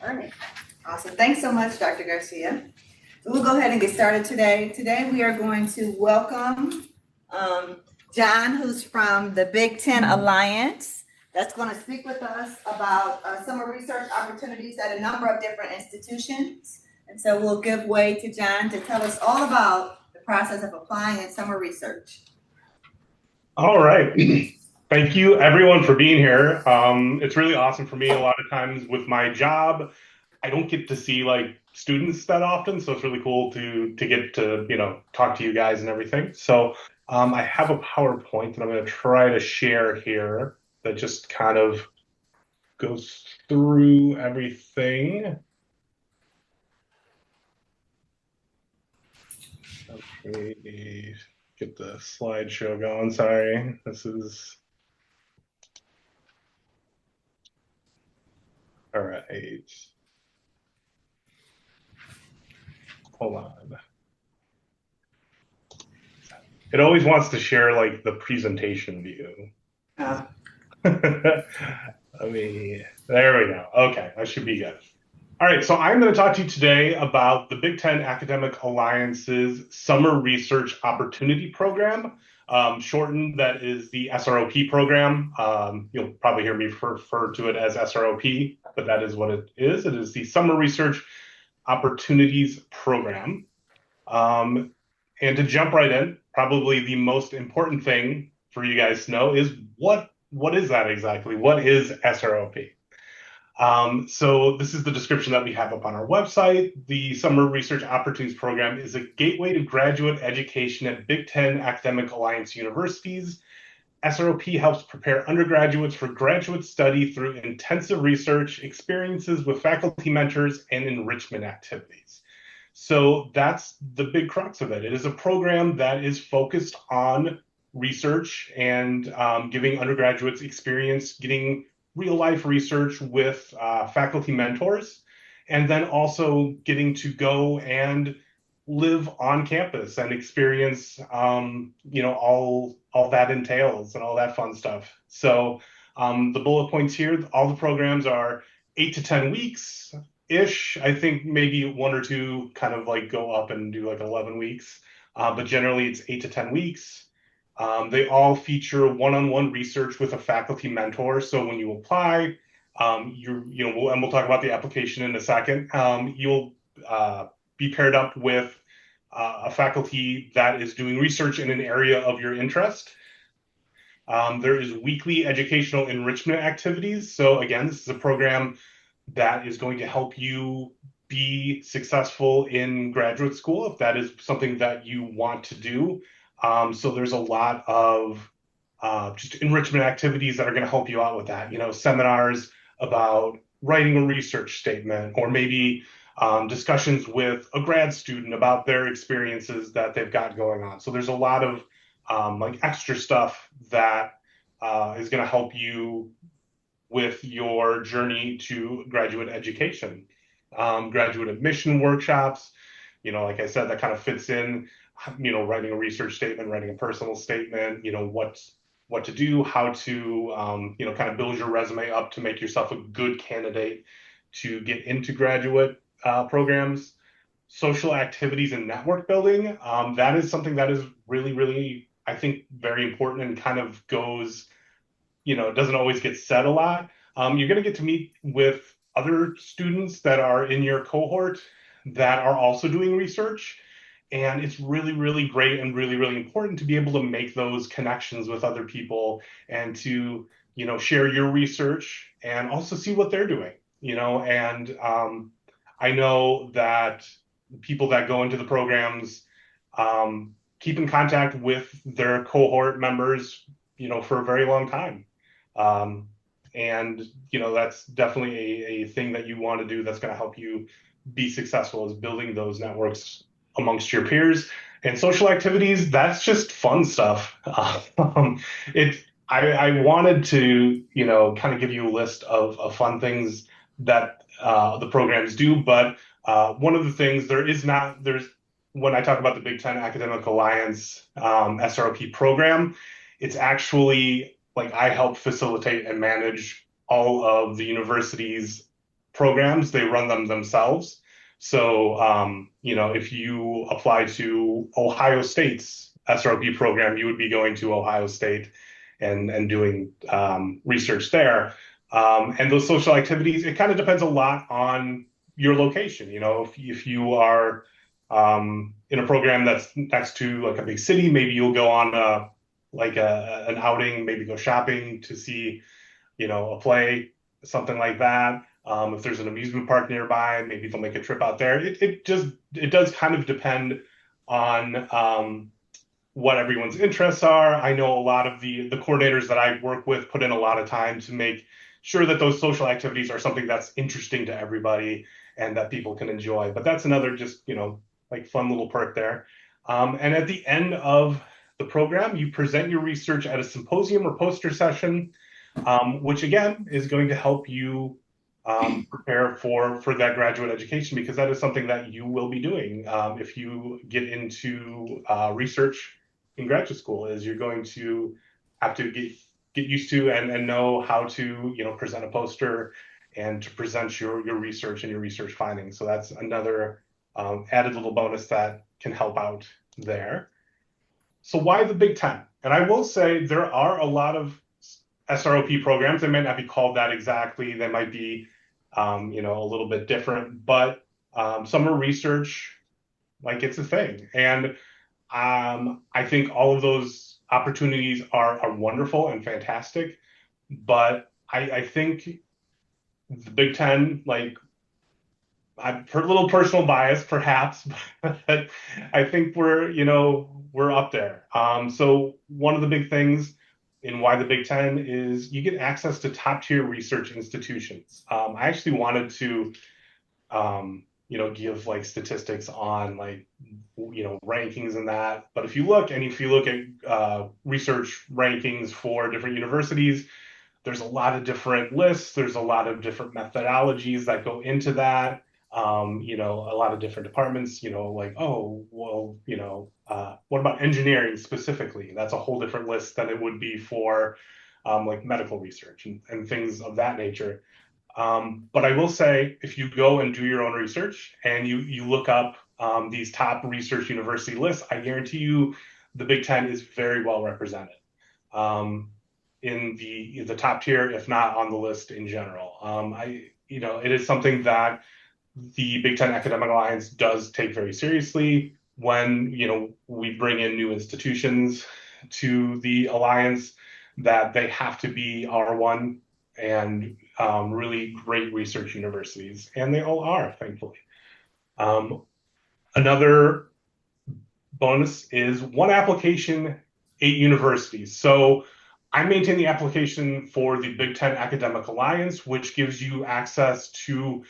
All right, awesome. Thanks so much, Dr. Garcia. So we'll go ahead and get started today. Today we are going to welcome John, who's from the Big Ten Alliance. That's going to speak with us about summer research opportunities at a number of different institutions. And so we'll give way to John to tell us all about the process of applying in summer research. All right. Thank you, everyone, for being here. It's really awesome for me. A lot of times with my job, I don't get to see like students that often, so it's really cool to get to talk to you guys and everything. So I have a PowerPoint that I'm going to try to share here that just kind of goes through everything. Okay, get the slideshow going. Sorry, this is all right. Hold on. It always wants to share like the presentation view. Uh, There we go. Okay, that should be good. All right, so I'm going to talk to you today about the Big Ten Academic Alliance's Summer Research Opportunity Program. Shortened, that is the SROP program. You'll probably hear me refer to it as SROP, but that is what it is. It is the Summer Research Opportunities Program. And to jump right in, probably the most important thing for you guys to know is what is that exactly? What is SROP? So this is the description that we have up on our website. The Summer Research Opportunities Program is a gateway to graduate education at Big Ten Academic Alliance universities. SROP helps prepare undergraduates for graduate study through intensive research, experiences with faculty mentors, and enrichment activities. So that's the big crux of it. It is a program that is focused on research and giving undergraduates experience, getting real life research with faculty mentors, and then also getting to go and live on campus and experience, all that entails and all that fun stuff. So the bullet points here, all the programs are 8 to 10 weeks ish. I think maybe one or two kind of like go up and do like 11 weeks, but generally it's 8 to 10 weeks. They all feature one-on-one research with a faculty mentor. So when you apply, and we'll talk about the application in a second. You'll be paired up with a faculty that is doing research in an area of your interest. There is weekly educational enrichment activities. So again, this is a program that is going to help you be successful in graduate school if that is something that you want to do. So there's a lot of just enrichment activities that are going to help you out with that. Seminars about writing a research statement, or maybe discussions with a grad student about their experiences that they've got going on. So there's a lot of like extra stuff that is going to help you with your journey to graduate education. Graduate admission workshops, like I said, that kind of fits in, writing a research statement, writing a personal statement, what to do, how to, kind of build your resume up to make yourself a good candidate to get into graduate programs. Social activities and network building, that is something that is really, really, I think, very important and kind of goes, it doesn't always get said a lot. You're going to get to meet with other students that are in your cohort that are also doing research. And it's really, really great and really, really important to be able to make those connections with other people and to, share your research and also see what they're doing, and I know that people that go into the programs keep in contact with their cohort members, for a very long time. Um, and that's definitely a thing that you want to do that's going to help you be successful, is building those networks amongst your peers. And social activities, that's just fun stuff. I wanted to, kind of give you a list of fun things that the programs do, but one of the things there's when I talk about the Big Ten Academic Alliance SROP program, it's actually like I help facilitate and manage all of the university's programs, they run them themselves. So, if you apply to Ohio State's SROP program, you would be going to Ohio State and doing research there. And those social activities, it kind of depends a lot on your location. If you are in a program that's next to like a big city, maybe you'll go on an outing, maybe go shopping to see, a play, something like that. If there's an amusement park nearby, maybe they'll make a trip out there. It does kind of depend on what everyone's interests are. I know a lot of the coordinators that I work with put in a lot of time to make sure that those social activities are something that's interesting to everybody and that people can enjoy. But that's another just, like fun little perk there. And at the end of the program, you present your research at a symposium or poster session, which again is going to help you prepare for that graduate education, because that is something that you will be doing if you get into research in graduate school. Is you're going to have to get used to and know how to present a poster and to present your research and your research findings. So that's another added little bonus that can help out there. So why the Big Ten? And I will say there are a lot of SROP programs. They might not be called that exactly. They might be, a little bit different, but summer research, like, it's a thing. And I think all of those opportunities are wonderful and fantastic. But I think the Big Ten, like, I've heard a little personal bias, perhaps, but I think we're up there. So one of the big things in why the Big Ten is you get access to top tier research institutions. I actually wanted to, give like statistics on like, rankings and that. But if you look at research rankings for different universities, there's a lot of different lists. There's a lot of different methodologies that go into that. A lot of different departments, like, oh, well, what about engineering specifically? That's a whole different list than it would be for like medical research and things of that nature. But I will say, if you go and do your own research and you look up these top research university lists, I guarantee you the Big Ten is very well represented in the top tier, if not on the list in general. It is something that the Big Ten Academic Alliance does take very seriously. When we bring in new institutions to the alliance, that they have to be R1 and really great research universities, and they all are, thankfully. Another bonus is one application, 8 universities. So I maintain the application for the Big Ten Academic Alliance, which gives you access to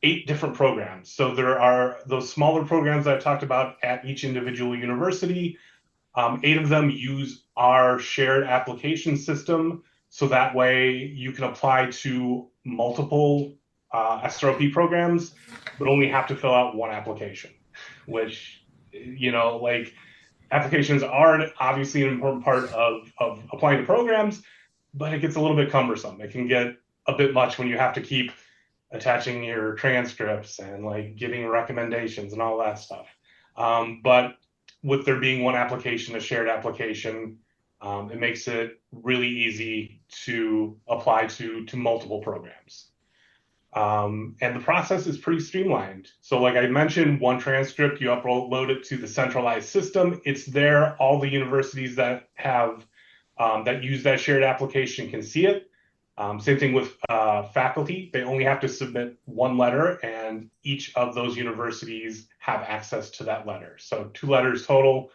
8 different programs. So there are those smaller programs that I talked about at each individual university. 8 of them use our shared application system. So that way you can apply to multiple SROP programs, but only have to fill out one application, which, like, applications are obviously an important part of applying to programs, but it gets a little bit cumbersome. It can get a bit much when you have to keep attaching your transcripts and like giving recommendations and all that stuff. But with there being one application, a shared application, it makes it really easy to apply to multiple programs. And the process is pretty streamlined. So like I mentioned, one transcript, you upload it to the centralized system. It's there. All the universities that have that use that shared application can see it. Same thing with faculty. They only have to submit one letter, and each of those universities have access to that letter. So 2 letters total,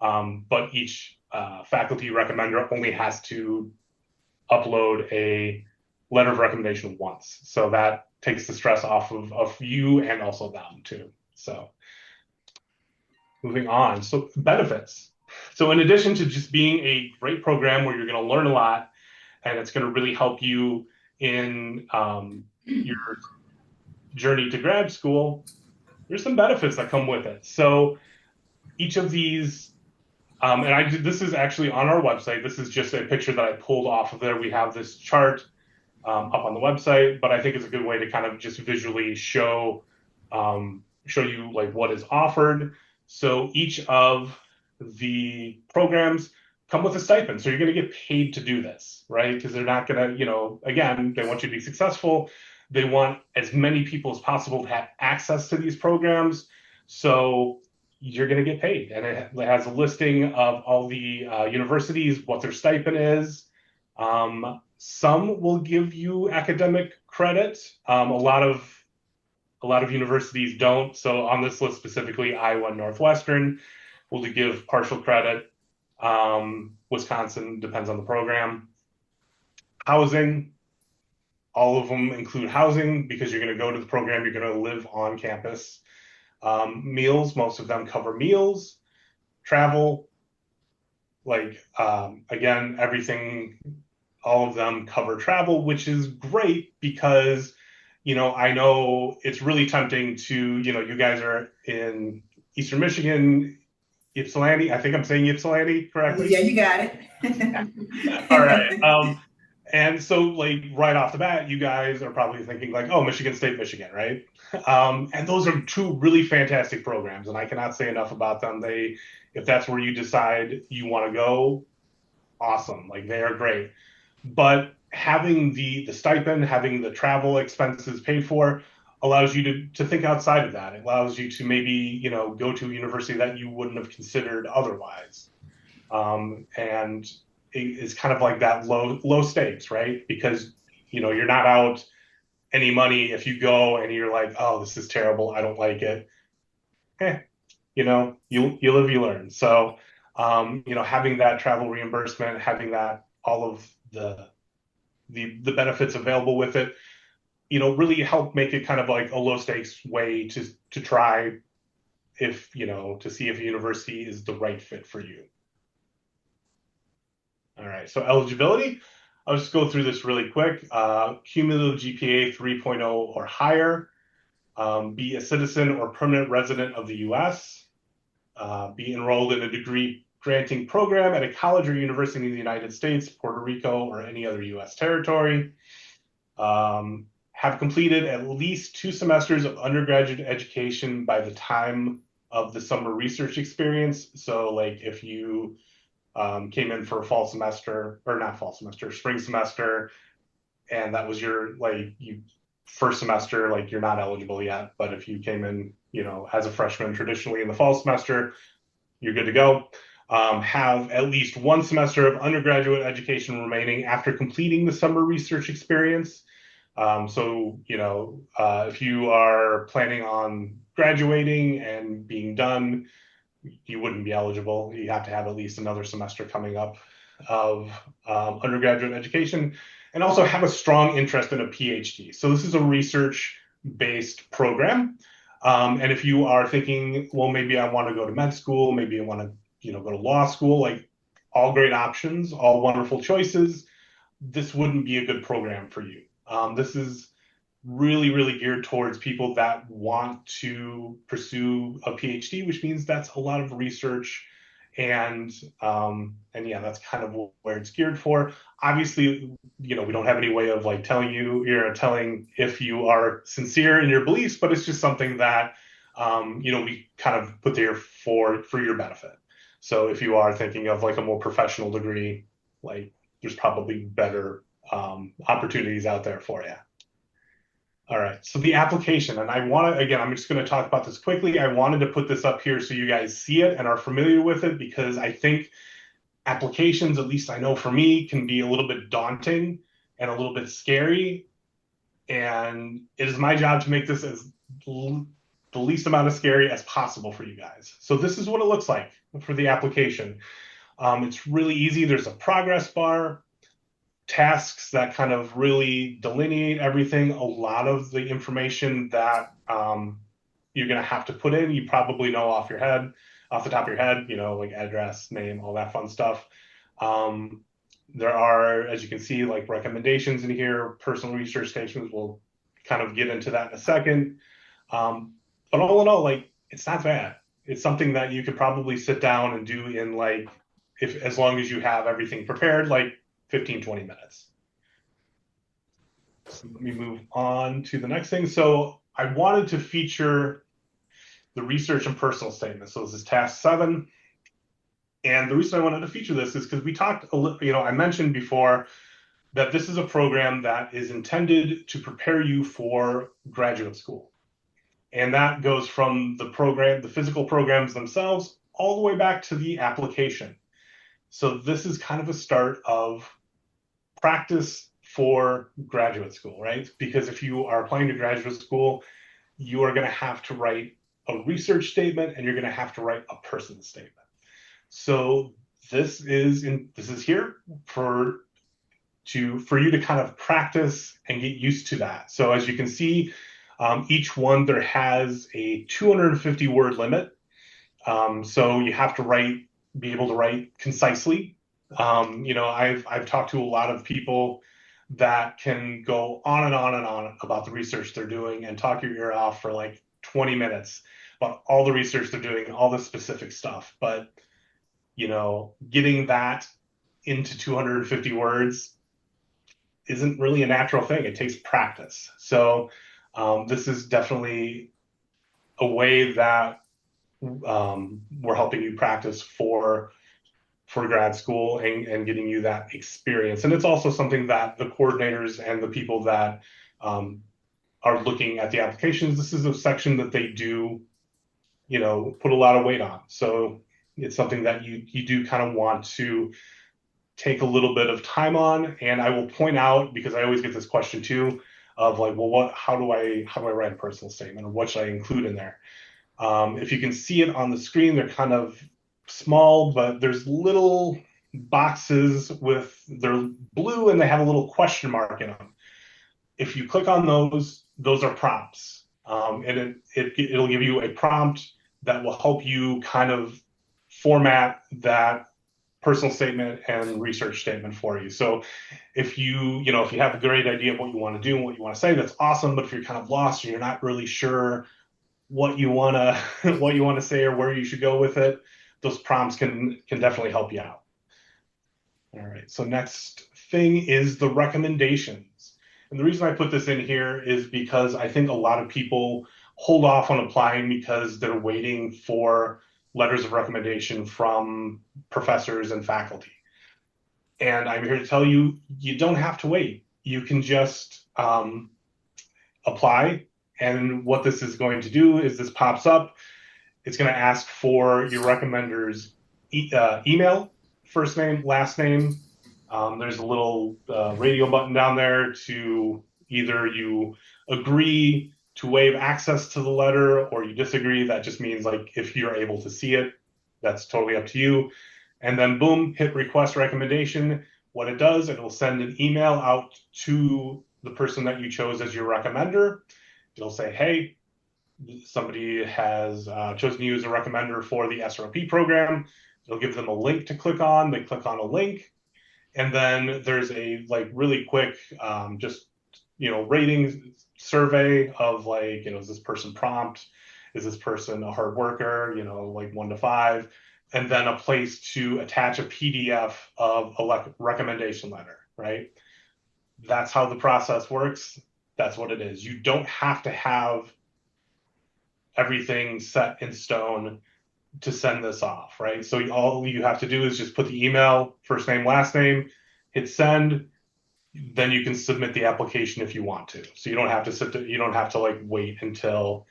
but each faculty recommender only has to upload a letter of recommendation once. So that takes the stress off of you and also them too. So moving on. So benefits. So in addition to just being a great program where you're going to learn a lot, and it's going to really help you in your journey to grad school, there's some benefits that come with it. So each of these, this is actually on our website. This is just a picture that I pulled off of there. We have this chart up on the website, but I think it's a good way to kind of just visually show you like what is offered. So each of the programs come with a stipend. So you're going to get paid to do this, right? Because they're not going to, again, they want you to be successful. They want as many people as possible to have access to these programs. So you're going to get paid. And it has a listing of all the universities, what their stipend is. Some will give you academic credit. A lot of universities don't. So on this list specifically, Iowa and Northwestern will give partial credit. Wisconsin depends on the program. Housing, all of them include housing because you're going to go to the program, you're going to live on campus. Meals, most of them cover meals. Travel, again, everything, all of them cover travel, which is great because I know it's really tempting to, you guys are in Eastern Michigan, Ypsilanti. I think I'm saying Ypsilanti correctly. Yeah, you got All right. it. And so like right off the bat, you guys are probably thinking like, oh, Michigan State, Michigan, right? And those are two really fantastic programs, and I cannot say enough about them. If that's where you decide you want to go, awesome. Like they are great. But having the stipend, having the travel expenses paid for, allows you to think outside of that. It allows you to maybe go to a university that you wouldn't have considered otherwise. And it's kind of like that low stakes, right? Because you're not out any money if you go and you're like, oh, this is terrible, I don't like it. Eh, you live, you learn. So having that travel reimbursement, having that all of the benefits available with it, really help make it kind of like a low stakes way to try if to see if a university is the right fit for you. All right, so eligibility, I'll just go through this really quick. Cumulative GPA 3.0 or higher, be a citizen or permanent resident of the US, be enrolled in a degree granting program at a college or university in the United States, Puerto Rico, or any other US territory, have completed at least 2 semesters of undergraduate education by the time of the summer research experience. So like if you came in for a fall semester, or not fall semester, spring semester, and that was your first semester, like you're not eligible yet. But if you came in, as a freshman traditionally in the fall semester, you're good to go. Have at least 1 semester of undergraduate education remaining after completing the summer research experience. So, if you are planning on graduating and being done, you wouldn't be eligible. You have to have at least another semester coming up of undergraduate education, and also have a strong interest in a PhD. So this is a research-based program. And if you are thinking, well, maybe I want to go to med school, maybe I want to, go to law school, like all great options, all wonderful choices, this wouldn't be a good program for you. This is really, really geared towards people that want to pursue a PhD, which means that's a lot of research, and yeah, that's kind of where it's geared for. Obviously, we don't have any way of like telling if you are sincere in your beliefs, but it's just something that we kind of put there for your benefit. So if you are thinking of like a more professional degree, like there's probably better opportunities out there for you. All right, so the application, and again, I'm just going to talk about this quickly. I wanted to put this up here so you guys see it and are familiar with it, because I think applications, at least I know for me, can be a little bit daunting and a little bit scary. And it is my job to make this as the least amount of scary as possible for you guys. So this is what it looks like for the application. It's really easy. There's a progress bar, tasks that kind of really delineate everything. A lot of the information that you're going to have to put in, you probably know off the top of your head, like address, name, all that fun stuff. There are, as you can see, like recommendations in here, personal research statements. We'll kind of get into that in a second. But all in all, like, it's not bad. It's something that you could probably sit down and do in as long as you have everything prepared, like 15, 20 minutes. So let me move on to the next thing. So I wanted to feature the research and personal statement. So this is task 7. And the reason I wanted to feature this is because we talked a little, I mentioned before that this is a program that is intended to prepare you for graduate school. And that goes from the physical programs themselves, all the way back to the application. So this is kind of a start of practice for graduate school, right? Because if you are applying to graduate school, you are going to have to write a research statement and you're going to have to write a personal statement. So this is here for you to kind of practice and get used to that. So as you can see, each one there has a 250 word limit. So you have to be able to write concisely. I've talked to a lot of people that can go on and on and on about the research they're doing and talk your ear off for like 20 minutes about all the research they're doing, all the specific stuff. But, getting that into 250 words isn't really a natural thing. It takes practice. So this is definitely a way that we're helping you practice for grad school and getting you that experience. And it's also something that the coordinators and the people that are looking at the applications, this is a section that they do, put a lot of weight on. So it's something that you do kind of want to take a little bit of time on. And I will point out, because I always get this question too, of like, well, how do I write a personal statement, or what should I include in there? If you can see it on the screen, they're kind of small, but there's little boxes they're blue and they have a little question mark in them. If you click on those are prompts. And it'll give you a prompt that will help you kind of format that personal statement and research statement for you. So if you have a great idea of what you want to do and what you want to say, that's awesome. But if you're kind of lost and you're not really sure what you want to say or where you should go with it, those prompts can definitely help you out. All right, so next thing is the recommendations. And the reason I put this in here is because I think a lot of people hold off on applying because they're waiting for letters of recommendation from professors and faculty. And I'm here to tell you, you don't have to wait. You can just apply. And what this is going to do is this pops up. It's going to ask for your recommender's email, first name, last name. There's a little radio button down there to either you agree to waive access to the letter or you disagree. That just means like if you're able to see it, that's totally up to you. And then boom, hit request recommendation. What it does, it will send an email out to the person that you chose as your recommender. It'll say, hey, somebody has chosen you as a recommender for the SRP program. It'll give them a link to click on. They click on a link. And then there's a like really quick ratings survey of like, is this person prompt? Is this person a hard worker? Like 1 to 5. And then a place to attach a PDF of a recommendation letter, right? That's how the process works. That's what it is. You don't have to have everything set in stone to send this off, right? So all you have to do is just put the email, first name, last name, hit send, then you can submit the application if you want to. So you don't have to like wait until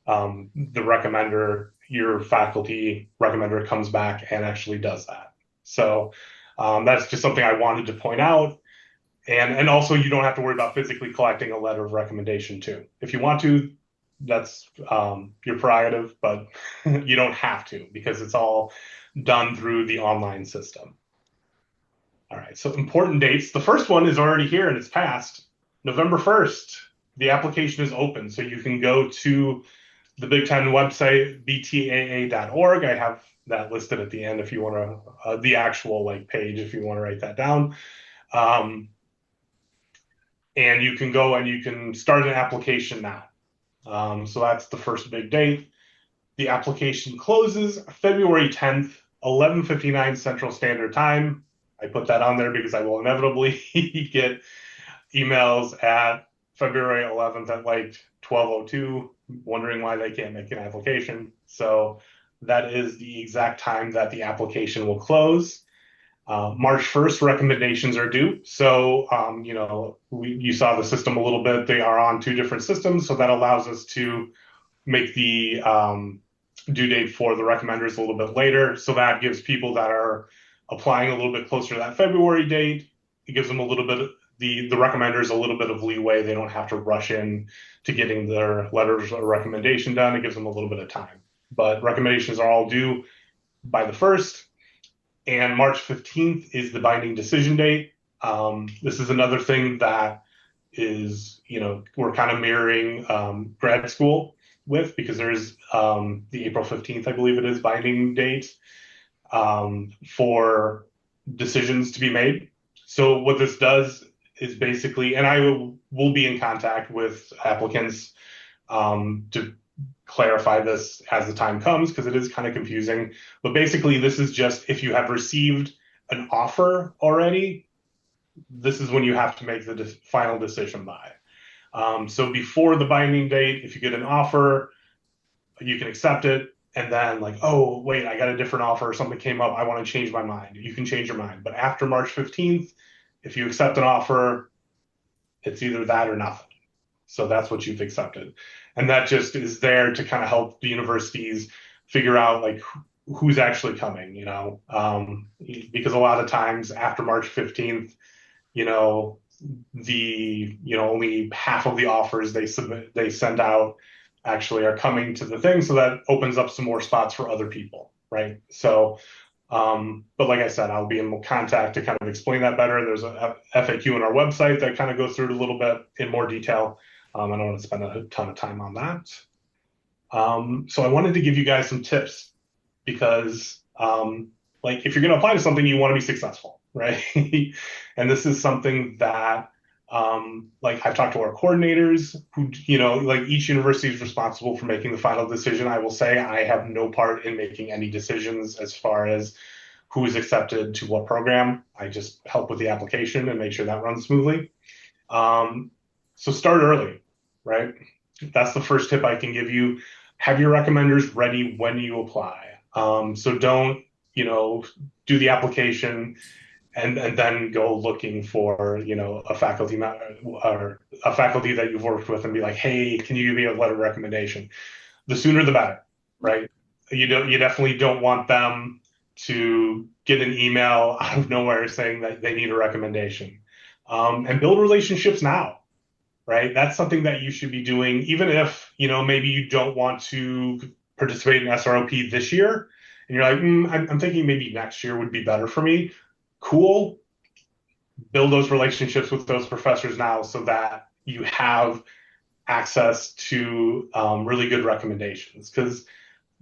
the recommender, your faculty recommender comes back and actually does that. So that's just something I wanted to point out. And also you don't have to worry about physically collecting a letter of recommendation too. If you want to, that's your prerogative, but you don't have to because it's all done through the online system. All right, so important dates. The first one is already here and it's passed. November 1st, the application is open. So you can go to the Big Ten website, btaa.org. I have that listed at the end if you want to, the actual like page if you want to write that down. And you can go and you can start an application now. So that's the first big date. The application closes February 10th, 11:59 Central Standard Time. I put that on there because I will inevitably get emails at February 11th at like 12:02, wondering why they can't make an application. So that is the exact time that the application will close. March 1st, recommendations are due. So, you saw the system a little bit. They are on two different systems. So that allows us to make the due date for the recommenders a little bit later. So that gives people that are applying a little bit closer to that February date. It gives them a little bit, the recommenders a little bit of leeway. They don't have to rush in to getting their letters or recommendation done. It gives them a little bit of time. But recommendations are all due by the 1st. And March 15th is the binding decision date. This is another thing that is, we're kind of mirroring grad school with, because there's the April 15th, I believe it is, binding date for decisions to be made. So what this does is basically, and I will be in contact with applicants to clarify this as the time comes, because it is kind of confusing. But basically, this is just if you have received an offer already, this is when you have to make the final decision by. So before the binding date, if you get an offer, you can accept it. And then like, oh, wait, I got a different offer or something came up. I want to change my mind. You can change your mind. But after March 15th, if you accept an offer, it's either that or nothing. So that's what you've accepted. And that just is there to kind of help the universities figure out like who's actually coming, because a lot of times after March 15th, only half of the offers they send out actually are coming to the thing. So that opens up some more spots for other people, right? So, but like I said, I'll be in contact to kind of explain that better. There's a FAQ on our website that kind of goes through it a little bit in more detail. I don't want to spend a ton of time on that. So I wanted to give you guys some tips because, if you're going to apply to something, you want to be successful, right? And this is something that, I've talked to our coordinators who, each university is responsible for making the final decision. I will say I have no part in making any decisions as far as who is accepted to what program. I just help with the application and make sure that runs smoothly. So start early, right? That's the first tip I can give you. Have your recommenders ready when you apply. So don't, do the application and then go looking for, a faculty or a faculty that you've worked with and be like, hey, can you give me a letter of recommendation? The sooner the better, right? You definitely don't want them to get an email out of nowhere saying that they need a recommendation. And build relationships now. Right? That's something that you should be doing, even if, maybe you don't want to participate in SROP this year. And you're like, I'm thinking maybe next year would be better for me. Cool. Build those relationships with those professors now so that you have access to really good recommendations. Because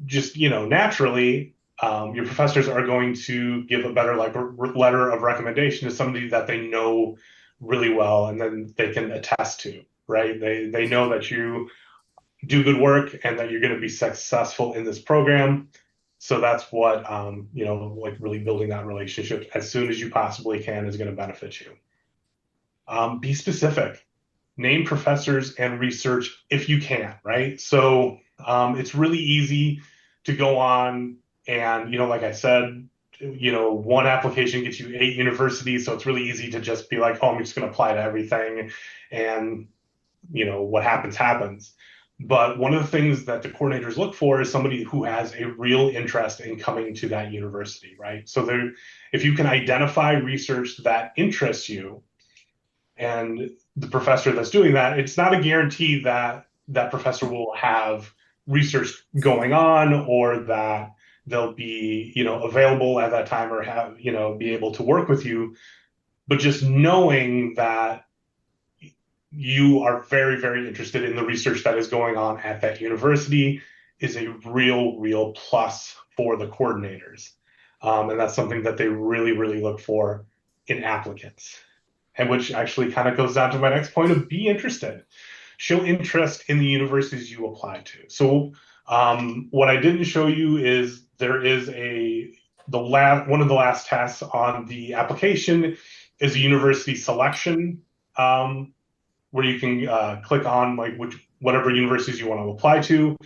just, naturally, your professors are going to give a better letter of recommendation to somebody that they know really well and then they can attest to, right? They know that you do good work and that you're going to be successful in this program. So that's what really building that relationship as soon as you possibly can is going to benefit you. Be specific. Name professors and research if you can, right? So it's really easy to go on and, like I said, one application gets you 8 universities, so it's really easy to just be like, oh, I'm just going to apply to everything, and what happens. But one of the things that the coordinators look for is somebody who has a real interest in coming to that university, right? So if you can identify research that interests you, and the professor that's doing that, it's not a guarantee that that professor will have research going on or that they'll be, available at that time or have, be able to work with you. But just knowing that you are very, very interested in the research that is going on at that university is a real plus for the coordinators. And that's something that they really, really look for in applicants. And which actually kind of goes down to my next point of be interested. Show interest in the universities you apply to. So what I didn't show you is there is one of the last tasks on the application is a university selection where you can click on like whatever universities you want to apply to.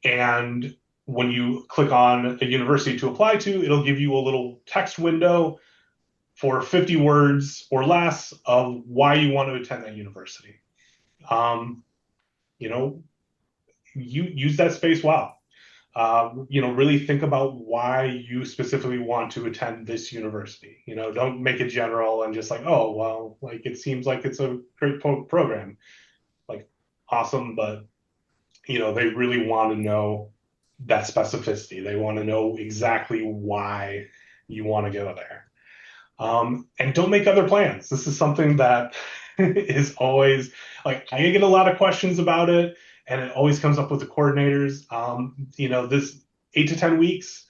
And when you click on a university to apply to, it'll give you a little text window for 50 words or less of why you want to attend that university. Um, you know, you use that space well. Really think about why you specifically want to attend this university. Don't make it general and just like, oh, well, like it seems like it's a great program. Like, awesome, but they really want to know that specificity. They want to know exactly why you want to go there. And don't make other plans. This is something that is always like I get a lot of questions about it, and it always comes up with the coordinators. This 8 to 10 weeks,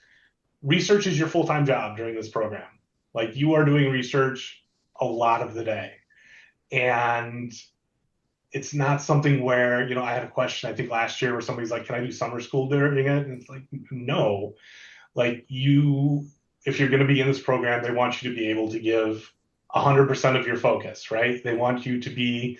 research is your full-time job during this program. Like you are doing research a lot of the day. And it's not something where, I had a question, I think last year where somebody's like, can I do summer school during it? And it's like, no, like if you're going to be in this program, they want you to be able to give 100% of your focus, right? They want you to be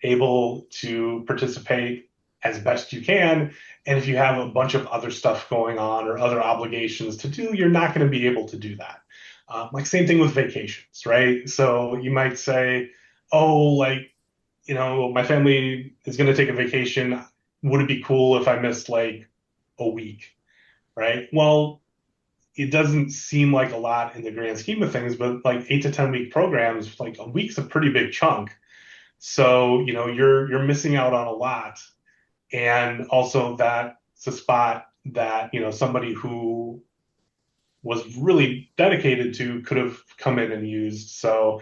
able to participate as best you can. And if you have a bunch of other stuff going on or other obligations to do, you're not going to be able to do that. Like same thing with vacations, right? So you might say, oh, like, my family is going to take a vacation. Would it be cool if I missed like a week, right? Well, it doesn't seem like a lot in the grand scheme of things, but like 8 to 10 week programs, like a week's a pretty big chunk. So, you're missing out on a lot. And also that's a spot that, somebody who was really dedicated to could have come in and used. So,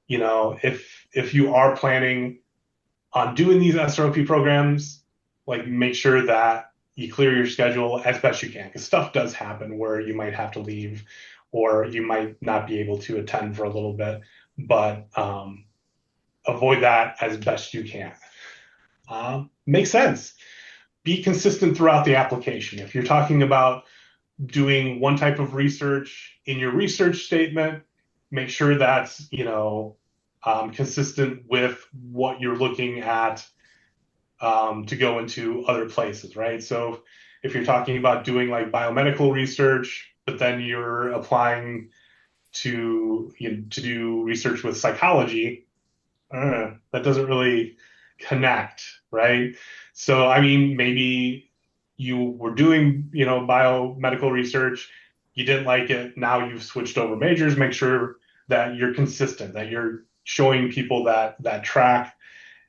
if you are planning on doing these SROP programs, like make sure that you clear your schedule as best you can, because stuff does happen where you might have to leave or you might not be able to attend for a little bit, but avoid that as best you can. Makes sense. Be consistent throughout the application. If you're talking about doing one type of research in your research statement, make sure that's, consistent with what you're looking at to go into other places, right? So if you're talking about doing like biomedical research, but then you're applying to do research with psychology, that doesn't really connect, right? So, I mean, maybe you were doing, biomedical research, you didn't like it, now you've switched over majors, make sure that you're consistent, that you're showing people that track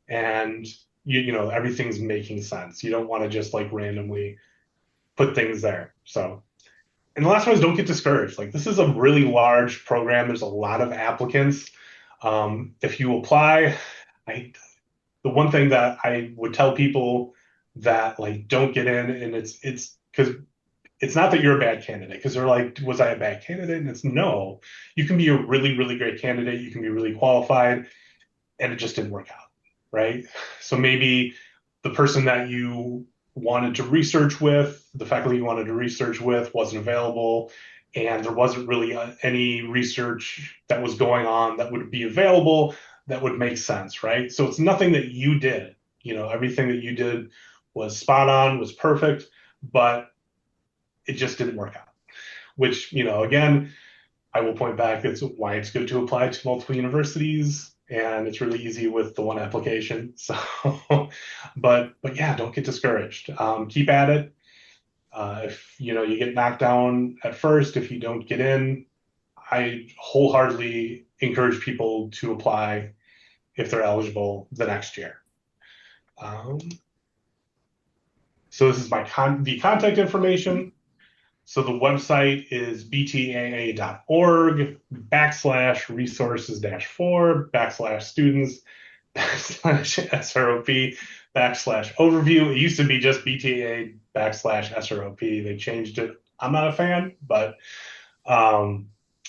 and everything's making sense. You don't want to just like randomly put things there. So, and the last one is don't get discouraged. Like this is a really large program. There's a lot of applicants. If you apply, the one thing that I would tell people that like don't get in, and it's because it's not that you're a bad candidate, because they're like, was I a bad candidate? And it's no, you can be a really, really great candidate. You can be really qualified, and it just didn't work out, right? So maybe the person that you wanted to research with, the faculty you wanted to research with wasn't available, and there wasn't really any research that was going on that would be available that would make sense, right? So it's nothing that you did. Everything that you did was spot on, was perfect, but it just didn't work out. Which, again, I will point back, it's why it's good to apply to multiple universities, and it's really easy with the one application. So, but yeah, don't get discouraged. Keep at it. If you get knocked down at first, if you don't get in, I wholeheartedly encourage people to apply if they're eligible the next year. So this is the contact information. So the website is btaa.org/resources-for/students/SROP/overview. It used to be just btaa/SROP. They changed it. I'm not a fan, but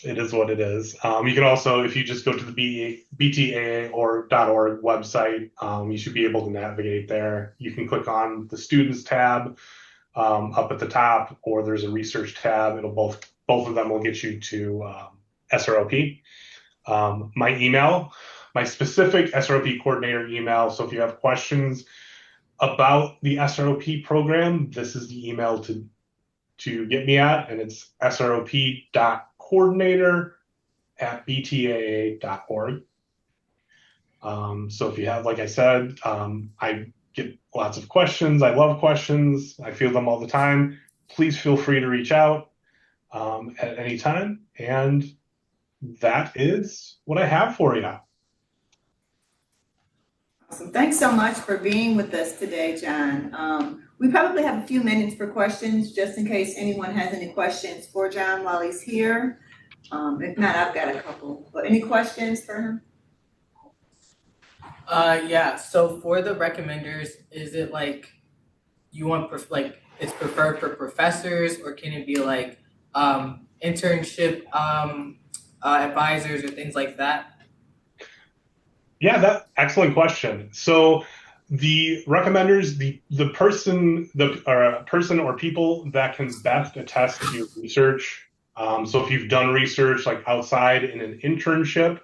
it is what it is. You can also, if you just go to the btaa.org website, you should be able to navigate there. You can click on the students tab up at the top, or there's a research tab. It'll both of them will get you to SROP. My email my specific SROP coordinator email. So if you have questions about the SROP program, this is the email to get me at, and it's srop.coordinator@btaa.org. So if you have, like I said, I get lots of questions. I love questions. I field them all the time. Please feel free to reach out at any time. And that is what I have for you. Awesome. Thanks so much for being with us today, John. We probably have a few minutes for questions, just in case anyone has any questions for John while he's here. If not, I've got a couple. But any questions for him? Yeah. So for the recommenders, is it like you want it's preferred for professors, or can it be like internship advisors or things like that? Yeah, that's excellent question. So the recommenders, the person or people that can best attest to your research. So if you've done research like outside in an internship,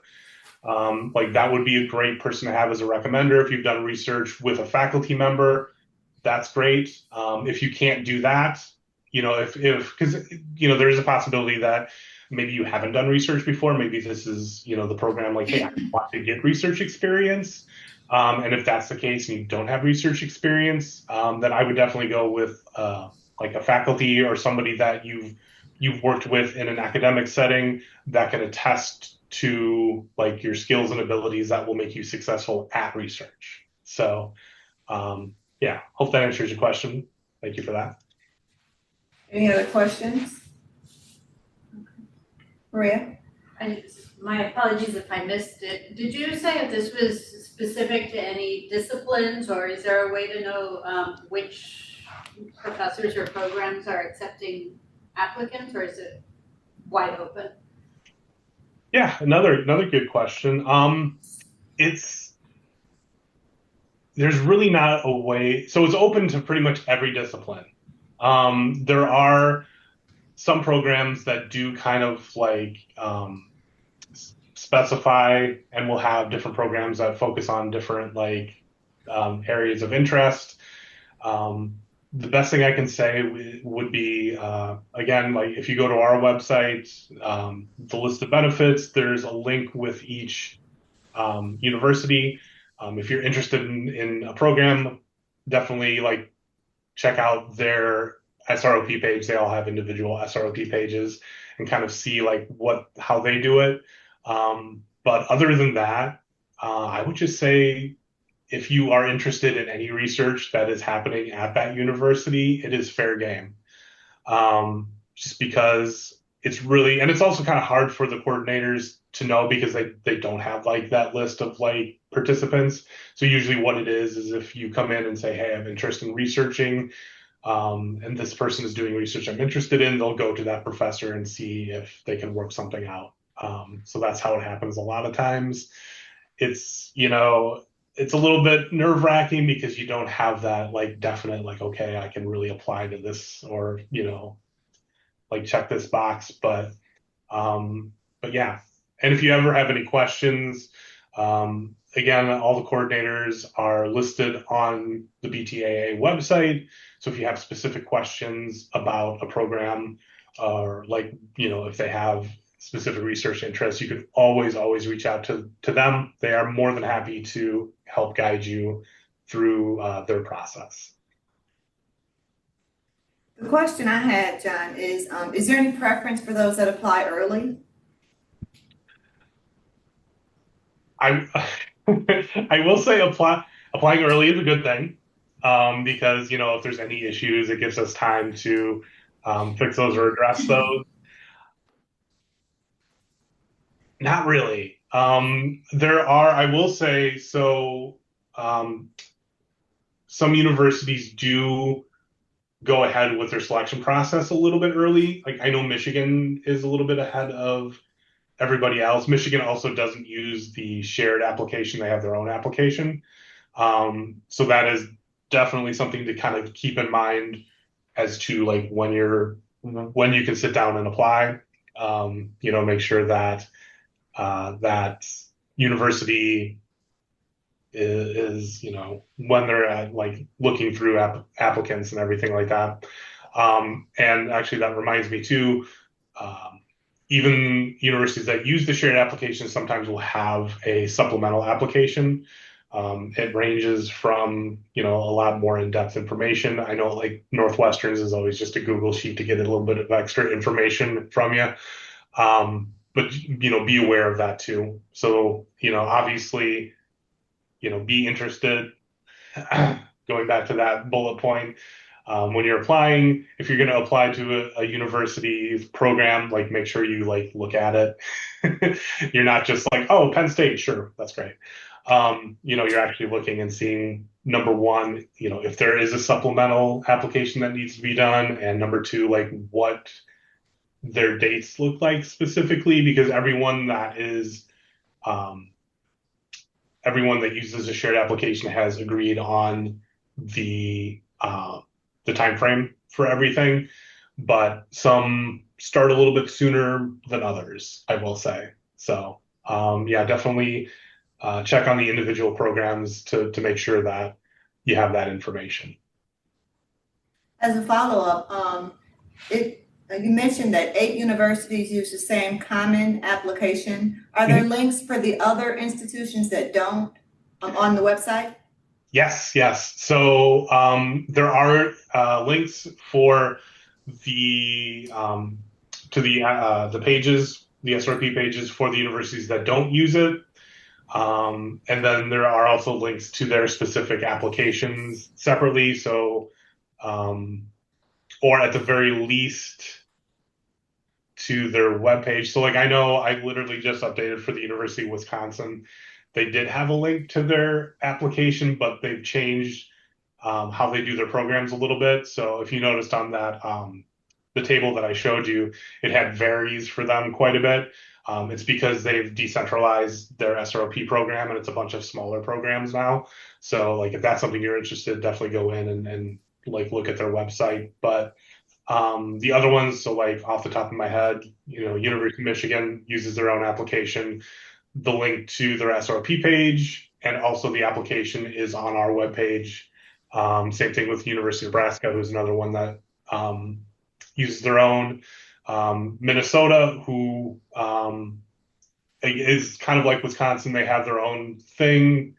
like that would be a great person to have as a recommender. If you've done research with a faculty member, that's great. If you can't do that, if because there is a possibility that maybe you haven't done research before. Maybe this is the program, like, hey, I want to get research experience. And if that's the case and you don't have research experience, then I would definitely go with like a faculty or somebody that you've worked with in an academic setting that can attest to like your skills and abilities that will make you successful at research. So yeah, hope that answers your question. Thank you for that. Any other questions? Maria? My apologies if I missed it. Did you say if this was specific to any disciplines, or is there a way to know which professors or programs are accepting applicants, or is it wide open? Yeah, another good question. There's really not a way, so it's open to pretty much every discipline. There are some programs that do kind of like specify and will have different programs that focus on different like areas of interest. The best thing I can say would be, again, like if you go to our website, the list of benefits, there's a link with each university. If you're interested in a program, definitely like check out their SROP page. They all have individual SROP pages and kind of see like how they do it. But other than that, I would just say if you are interested in any research that is happening at that university, it is fair game. Just because it's really, and it's also kind of hard for the coordinators to know because they don't have like that list of like participants. So usually what it is if you come in and say, hey, I'm interested in researching, and this person is doing research I'm interested in, they'll go to that professor and see if they can work something out. So that's how it happens a lot of times. It's, it's a little bit nerve-wracking because you don't have that like definite, like, okay, I can really apply to this or, like check this box. But yeah. And if you ever have any questions, again, all the coordinators are listed on the BTAA website. So if you have specific questions about a program or like, if they have specific research interests, you can always reach out to them. They are more than happy to help guide you through their process. The question I had, John, is there any preference for those that apply early? I will say applying early is a good thing, because if there's any issues, it gives us time to fix those or address those. Not really. I will say, so some universities do go ahead with their selection process a little bit early. Like I know Michigan is a little bit ahead of everybody else. Michigan also doesn't use the shared application. They have their own application. So that is definitely something to kind of keep in mind as to like when you can sit down and apply. Make sure that university is, you know, when they're at like looking through applicants and everything like that. And actually that reminds me too, even universities that use the shared application sometimes will have a supplemental application. It ranges from, you know, a lot more in-depth information. I know like Northwestern's is always just a Google sheet to get a little bit of extra information from you. But, you know, be aware of that too. So, you know, obviously, you know, be interested. Going back to that bullet point, when you're applying, if you're going to apply to a university program, like make sure you like look at it. You're not just like, oh, Penn State, sure, that's great. You know, you're actually looking and seeing, number one, you know, if there is a supplemental application that needs to be done, and number two, like what their dates look like specifically, because everyone that uses a shared application has agreed on the time frame for everything, but some start a little bit sooner than others, I will say. So yeah, definitely check on the individual programs to make sure that you have that information. As a follow-up, you mentioned that 8 universities use the same common application. Are there links for the other institutions that don't on the website? Yes. So there are links for the pages, the SRP pages for the universities that don't use it. And then there are also links to their specific applications separately. So, or at the very least, to their webpage. So like I know I literally just updated for the University of Wisconsin. They did have a link to their application, but they've changed how they do their programs a little bit. So if you noticed on that, the table that I showed you, it had varies for them quite a bit. It's because they've decentralized their SROP program and it's a bunch of smaller programs now. So like if that's something you're interested in, definitely go in and like look at their website. But the other ones, so like off the top of my head, you know, University of Michigan uses their own application. The link to their SRP page and also the application is on our webpage. Same thing with University of Nebraska, who's another one that uses their own. Minnesota, who is kind of like Wisconsin, they have their own thing.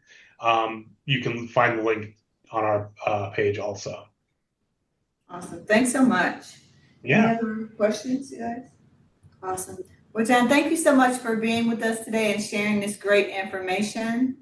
You can find the link on our page also. Awesome. Thanks so much. Yeah. Any other questions, you guys? Awesome. Well, John, thank you so much for being with us today and sharing this great information.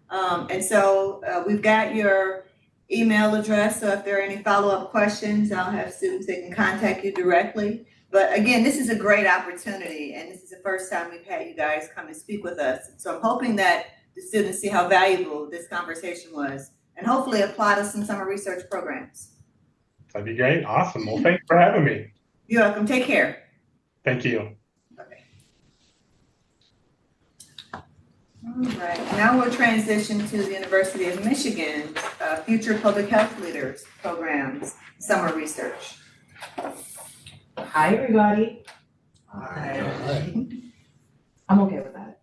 And so we've got your email address. So if there are any follow-up questions, I'll have students that can contact you directly. But again, this is a great opportunity, and this is the first time we've had you guys come and speak with us. So I'm hoping that the students see how valuable this conversation was and hopefully apply to some summer research programs. That'd be great. Awesome. Well, thanks for having me. You're welcome. Take care. Thank you. Okay. All right. Now we'll transition to the University of Michigan's Future Public Health Leaders Programs Summer Research. Hi, everybody. Hi. I'm okay with that.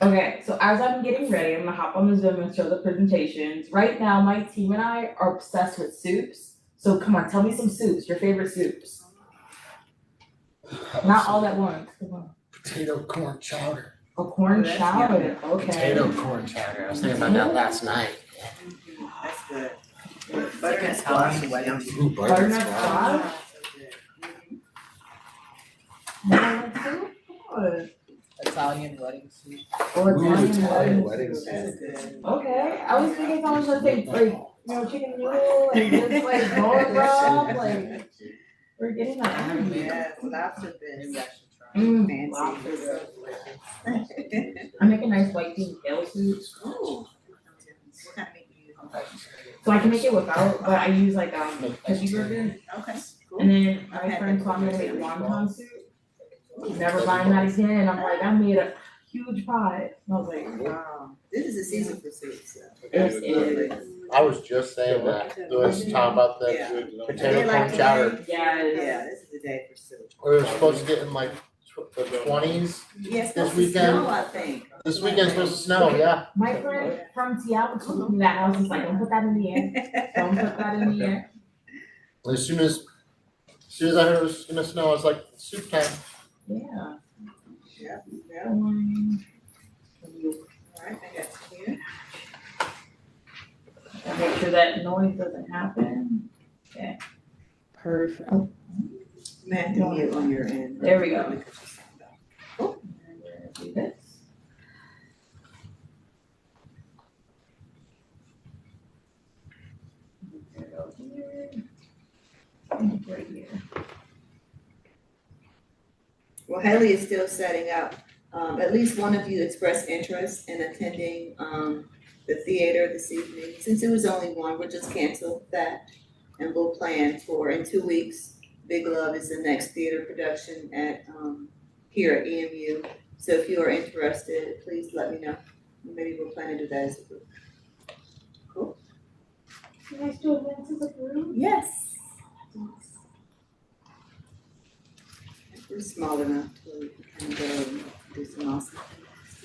Okay, so as I'm getting ready, I'm gonna hop on the Zoom and show the presentations. Right now, my team and I are obsessed with soups. So come on, tell me some soups, your favorite soups. Not all at once, come on. Potato corn chowder. Oh, corn that's chowder, okay. Potato corn chowder. I was thinking about that last night. That's good. Butternut squash. Ooh, Butternut squash. squash? Butternut soup? Good. Italian wedding soup. Or Ooh, Italian wedding soup. That's good. Okay, I was thinking someone should say like, chicken noodle and just like bone broth, like, we're getting that. Yes, lobster Maybe I bits. should try. Fancy. I make a nice white bean kale soup. Ooh. What kind of meat do you use? So I can make it without, but I use like veggie burger. Okay, cool. And then my friend taught me to make wonton soup. Never mind that again. I'm like, I made a huge pot. And I was like, Wow, this is the season for soups. this is, I was just saying that. Doing some talking about the potato corn chowder. yes. Yeah, this is the day for soup. We were supposed to get in like the 20s. Yes, This this weekend- snow, I think. This weekend's supposed to snow, yeah. My friend from Seattle told me that, and I was just like, don't put that in the air, don't put that in the air. As soon as I heard it was gonna snow, I was like, soup time. Yeah. Yeah, yeah. Um, All right, I got you here. I'll make sure that noise doesn't happen. Okay. Perfect. Oh, Man, to mute on your end. There we go. Cool. and we're gonna do this. There we go here. And right here. Well, Haley is still setting up. At least one of you expressed interest in attending, the theater this evening. Since it was only one, we'll just cancel that. And we'll plan for, in 2 weeks, Big Love is the next theater production at, here at EMU. So if you are interested, please let me know. Maybe we'll plan to do that as a group. Cool? You guys do events as a group? Yes. We're small enough to kind of go and do some awesome things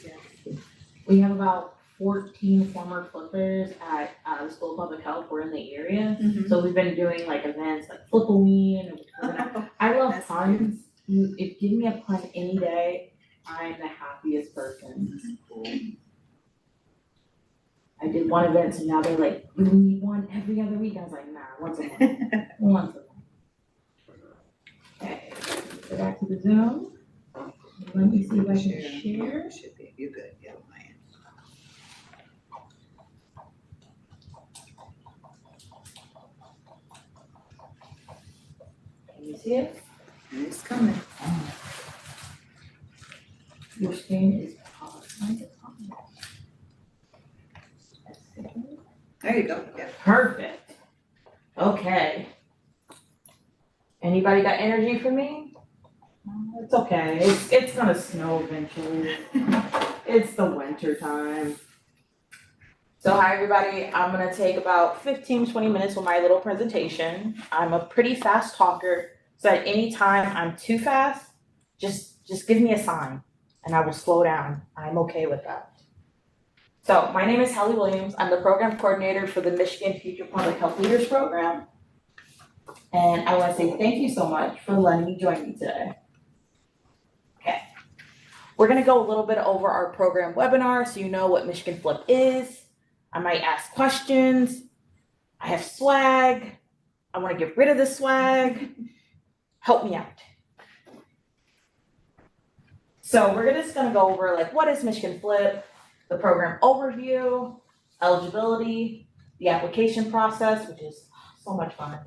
together. We have about 14 former flippers at the School of Public Health. We're in the area. So we've been doing like events like Flip-A-Ween. And we're gonna- I love That's puns. If give me a pun any day, I'm the happiest person. I did one event, so now they're like, we need one every other week. I was like, nah, once a month. Once a month. Okay, go back to the Zoom. Let me see if I can share. Should be, you're good, yeah, I am. Can you see it? And it's coming. Your screen is paused. There you go, yeah. Perfect. Okay. Anybody got energy for me? It's okay. It's gonna snow eventually. It's the winter time. So hi everybody, I'm gonna take about 15-20 minutes with my little presentation. I'm a pretty fast talker, so at any time I'm too fast, just give me a sign and I will slow down. I'm okay with that. So my name is Hallie Williams. I'm the program coordinator for the Michigan Future Public Health Leaders Program. And I wanna say thank you so much for letting me join you today. Okay. We're gonna go a little bit over our program webinar so you know what Michigan Flip is. I might ask questions. I have swag. I wanna get rid of the swag. Help me out. So we're just gonna go over like what is Michigan Flip, the program overview, eligibility, the application process, which is so much fun.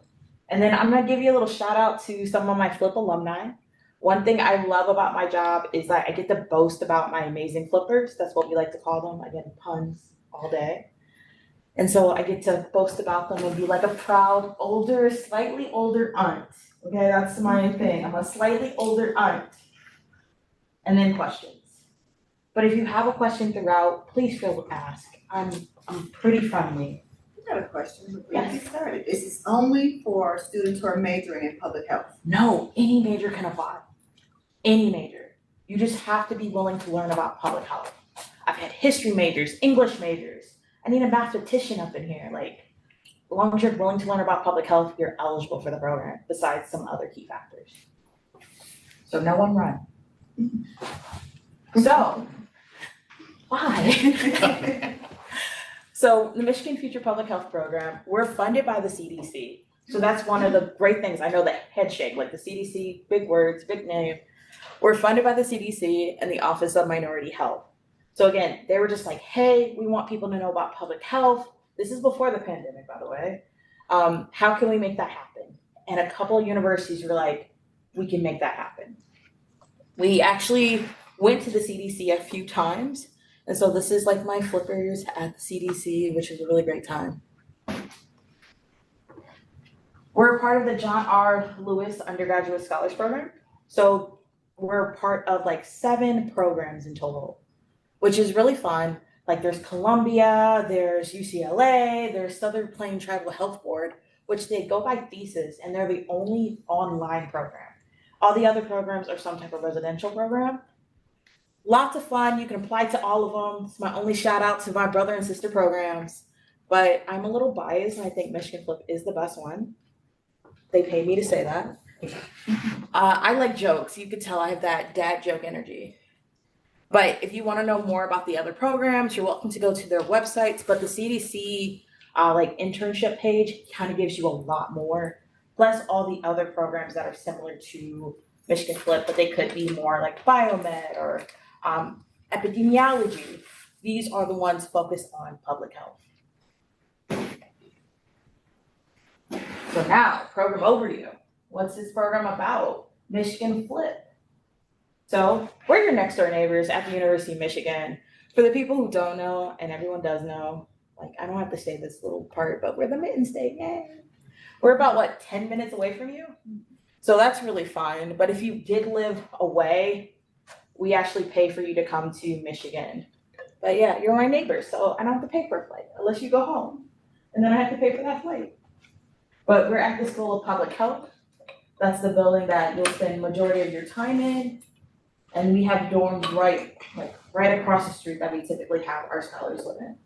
And then I'm gonna give you a little shout out to some of my Flip alumni. One thing I love about my job is that I get to boast about my amazing flippers. That's what we like to call them. I get puns all day. And so I get to boast about them and be like a proud, slightly older aunt. Okay, that's my thing. I'm a slightly older aunt. And then questions. But if you have a question throughout, please feel to ask. I'm pretty friendly. I got a question before Yes. you get started. This is only for students who are majoring in public health. No, any major can apply. Any major. You just have to be willing to learn about public health. I've had history majors, English majors. I need a mathematician up in here. Like, as long as you're willing to learn about public health, you're eligible for the program, besides some other key factors. So no one run. So, why? So the Michigan Future Public Health Program, we're funded by the CDC. So that's one of the great things. I know the head shake, like the CDC, big words, big name. We're funded by the CDC and the Office of Minority Health. So again, they were just like, hey, we want people to know about public health. This is before the pandemic, by the way. How can we make that happen? And a couple of universities were like, we can make that happen. We actually went to the CDC a few times. And so this is like my flippers at the CDC, which is a really great time. We're a part of the John R. Lewis Undergraduate Scholars Program. So we're part of like 7 programs in total, which is really fun. Like there's Columbia, there's UCLA, there's Southern Plain Tribal Health Board, which they go by thesis and they're the only online program. All the other programs are some type of residential program. Lots of fun. You can apply to all of them. It's my only shout out to my brother and sister programs. But I'm a little biased, and I think Michigan Flip is the best one. They pay me to say that. I like jokes. You could tell I have that dad joke energy. But if you want to know more about the other programs, you're welcome to go to their websites. But the CDC like internship page kind of gives you a lot more. Plus all the other programs that are similar to Michigan Flip, but they could be more like biomed or epidemiology. These are the ones focused on public health. So now, program overview. What's this program about? Michigan Flip. So we're your next door neighbors at the University of Michigan. For the people who don't know, and everyone does know, like I don't have to say this little part, but we're the Mitten State, yay. We're about 10 minutes away from you? So that's really fun. But if you did live away, we actually pay for you to come to Michigan. But yeah, you're my neighbor, so I don't have to pay for a flight unless you go home. And then I have to pay for that flight. But we're at the School of Public Health. That's the building that you'll spend majority of your time in. And we have dorms right across the street that we typically have our scholars live in.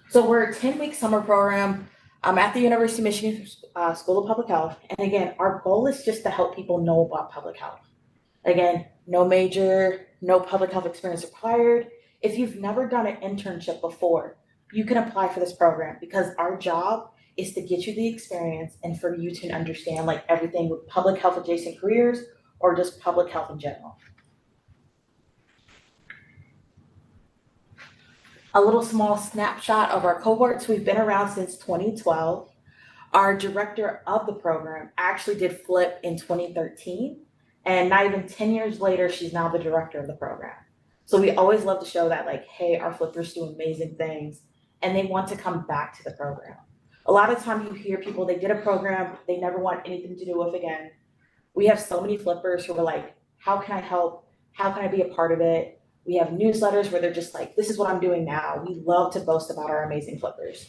So we're a 10-week summer program at the University of Michigan School of Public Health. And again, our goal is just to help people know about public health. Again, no major, no public health experience required. If you've never done an internship before, you can apply for this program because our job is to get you the experience and for you to understand like everything with public health adjacent careers or just public health in general. A little small snapshot of our cohorts. We've been around since 2012. Our director of the program actually did Flip in 2013, and not even 10 years later, she's now the director of the program. So we always love to show that like, hey, our Flippers do amazing things, and they want to come back to the program. A lot of time you hear people, they did a program, they never want anything to do with again. We have so many Flippers who are like, how can I help? How can I be a part of it? We have newsletters where they're just like, this is what I'm doing now. We love to boast about our amazing Flippers.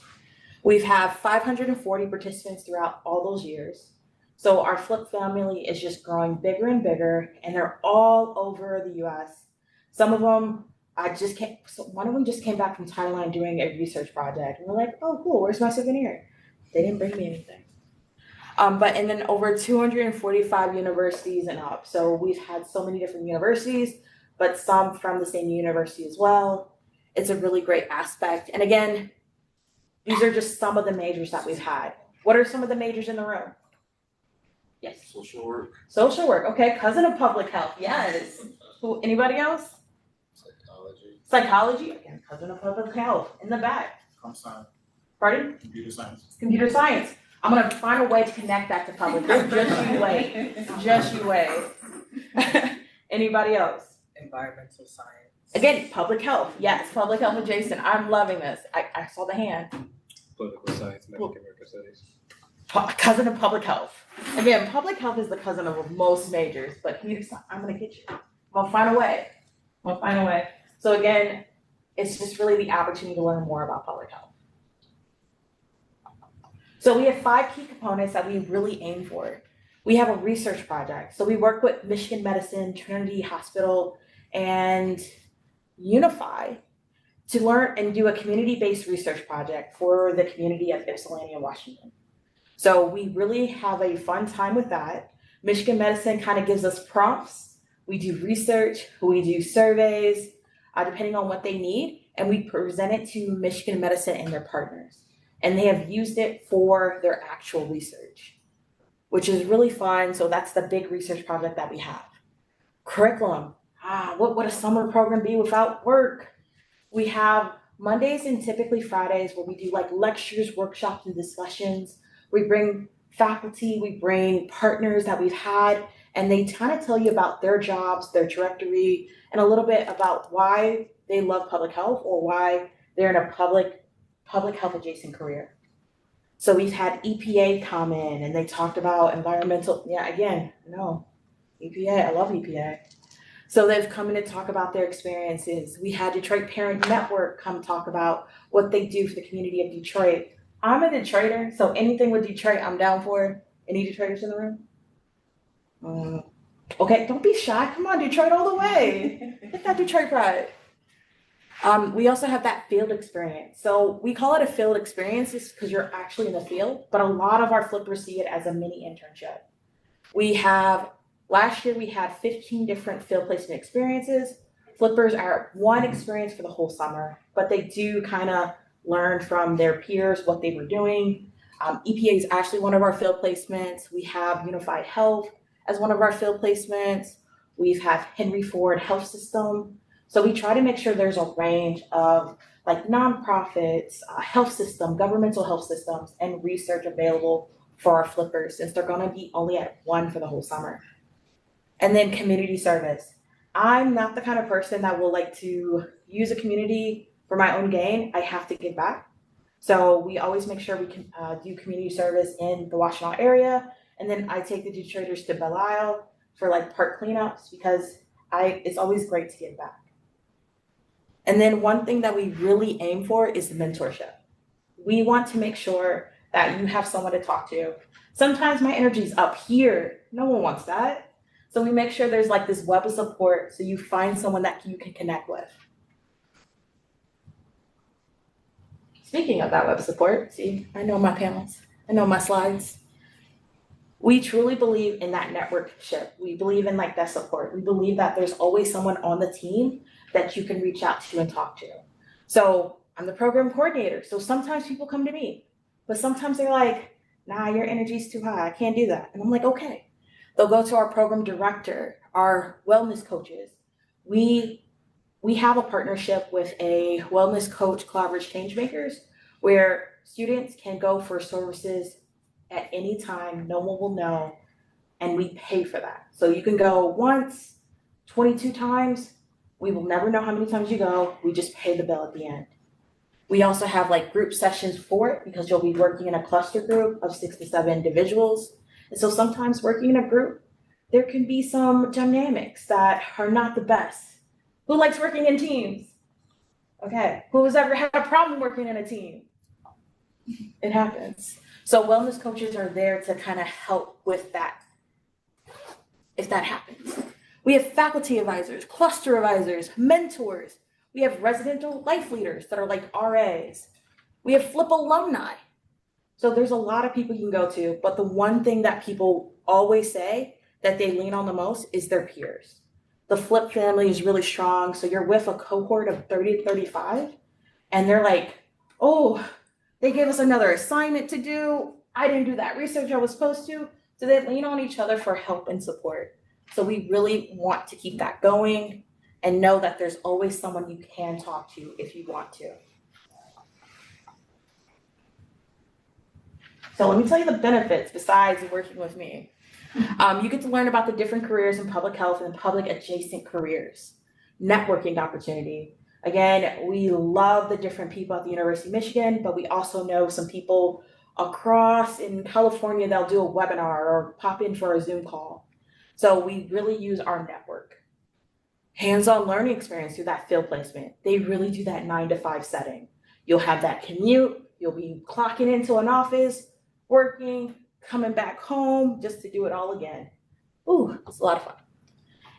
We've had 540 participants throughout all those years. So our Flip family is just growing bigger and bigger, and they're all over the US. Some of them, one of them just came back from Thailand doing a research project. And we're like, oh, cool, where's my souvenir? They didn't bring me anything. And then over 245 universities and up. So we've had so many different universities, but some from the same university as well. It's a really great aspect. And again, these are just some of the majors that we've had. What are some of the majors in the room? Yes. Social work. Social work, okay, cousin of public health, yes. Anybody else? Psychology. Psychology, again, cousin of public health, in the back. Comp sci. Pardon? Computer science. Computer science. I'm gonna find a way to connect that to public health, just you wait, just you wait. Anybody else? Environmental science. Again, public health, yes, public health adjacent, I'm loving this, I saw the hand. Political science, Mexican American studies. Cousin of public health. Again, public health is the cousin of most majors, but I'm gonna get you. I'm gonna find a way. So again, it's just really the opportunity to learn more about public health. So we have 5 key components that we really aim for. We have a research project. So we work with Michigan Medicine, Trinity Hospital, and Unify to learn and do a community-based research project for the community of Ypsilanti, Washington. So we really have a fun time with that. Michigan Medicine kind of gives us prompts. We do research, we do surveys, depending on what they need, and we present it to Michigan Medicine and their partners. And they have used it for their actual research, which is really fun. So that's the big research project that we have. Curriculum, what would a summer program be without work? We have Mondays and typically Fridays where we do like lectures, workshops, and discussions. We bring faculty, we bring partners that we've had, and they kind of tell you about their jobs, their trajectory, and a little bit about why they love public health or why they're in a public health adjacent career. So we've had EPA come in and they talked about environmental, EPA, I love EPA. So they've come in to talk about their experiences. We had Detroit Parent Network come talk about what they do for the community of Detroit. I'm a Detroiter, so anything with Detroit, I'm down for. Any Detroiters in the room? Okay, don't be shy. Come on, Detroit all the way. Get that Detroit pride. We also have that field experience. So we call it a field experience because you're actually in the field, but a lot of our flippers see it as a mini internship. Last year we had 15 different field placement experiences. Flippers are one experience for the whole summer, but they do kind of learn from their peers what they were doing. EPA is actually one of our field placements. We have Unified Health as one of our field placements. We've had Henry Ford Health System. So we try to make sure there's a range of like nonprofits, health system, governmental health systems, and research available for our flippers since they're gonna be only at one for the whole summer. And then community service. I'm not the kind of person that will like to use a community for my own gain. I have to give back. So we always make sure we can do community service in the Washtenaw area. And then I take the Detroiters to Belle Isle for like park cleanups because it's always great to give back. And then one thing that we really aim for is the mentorship. We want to make sure that you have someone to talk to. Sometimes my energy's up here. No one wants that. So we make sure there's like this web of support so you find someone that you can connect with. Speaking of that web of support, see, I know my panels, I know my slides. We truly believe in that networkship. We believe in like that support. We believe that there's always someone on the team that you can reach out to and talk to. So I'm the program coordinator. So sometimes people come to me, but sometimes they're like, nah, your energy's too high. I can't do that. And I'm like, okay. They'll go to our program director, our wellness coaches. We have a partnership with a wellness coach collaborative change makers where students can go for services at any time, no one will know, and we pay for that. So you can go once, 22 times, we will never know how many times you go, we just pay the bill at the end. We also have like group sessions for it because you'll be working in a cluster group of 6 to 7 individuals. And so sometimes working in a group, there can be some dynamics that are not the best. Who likes working in teams? Okay, who has ever had a problem working in a team? It happens. So wellness coaches are there to kind of help with that, if that happens. We have faculty advisors, cluster advisors, mentors. We have residential life leaders that are like RAs. We have Flip alumni. So there's a lot of people you can go to, but the one thing that people always say that they lean on the most is their peers. The Flip family is really strong. So you're with a cohort of 30 to 35, and they're like, oh, they gave us another assignment to do. I didn't do that research I was supposed to. So they lean on each other for help and support. So we really want to keep that going and know that there's always someone you can talk to if you want to. So let me tell you the benefits besides working with me. You get to learn about the different careers in public health and public adjacent careers. Networking opportunity. Again, we love the different people at the University of Michigan, but we also know some people across in California, they'll do a webinar or pop in for a Zoom call. So we really use our network. Hands-on learning experience through that field placement. They really do that 9 to 5 setting. You'll have that commute, you'll be clocking into an office, working, coming back home just to do it all again. Ooh, it's a lot of fun.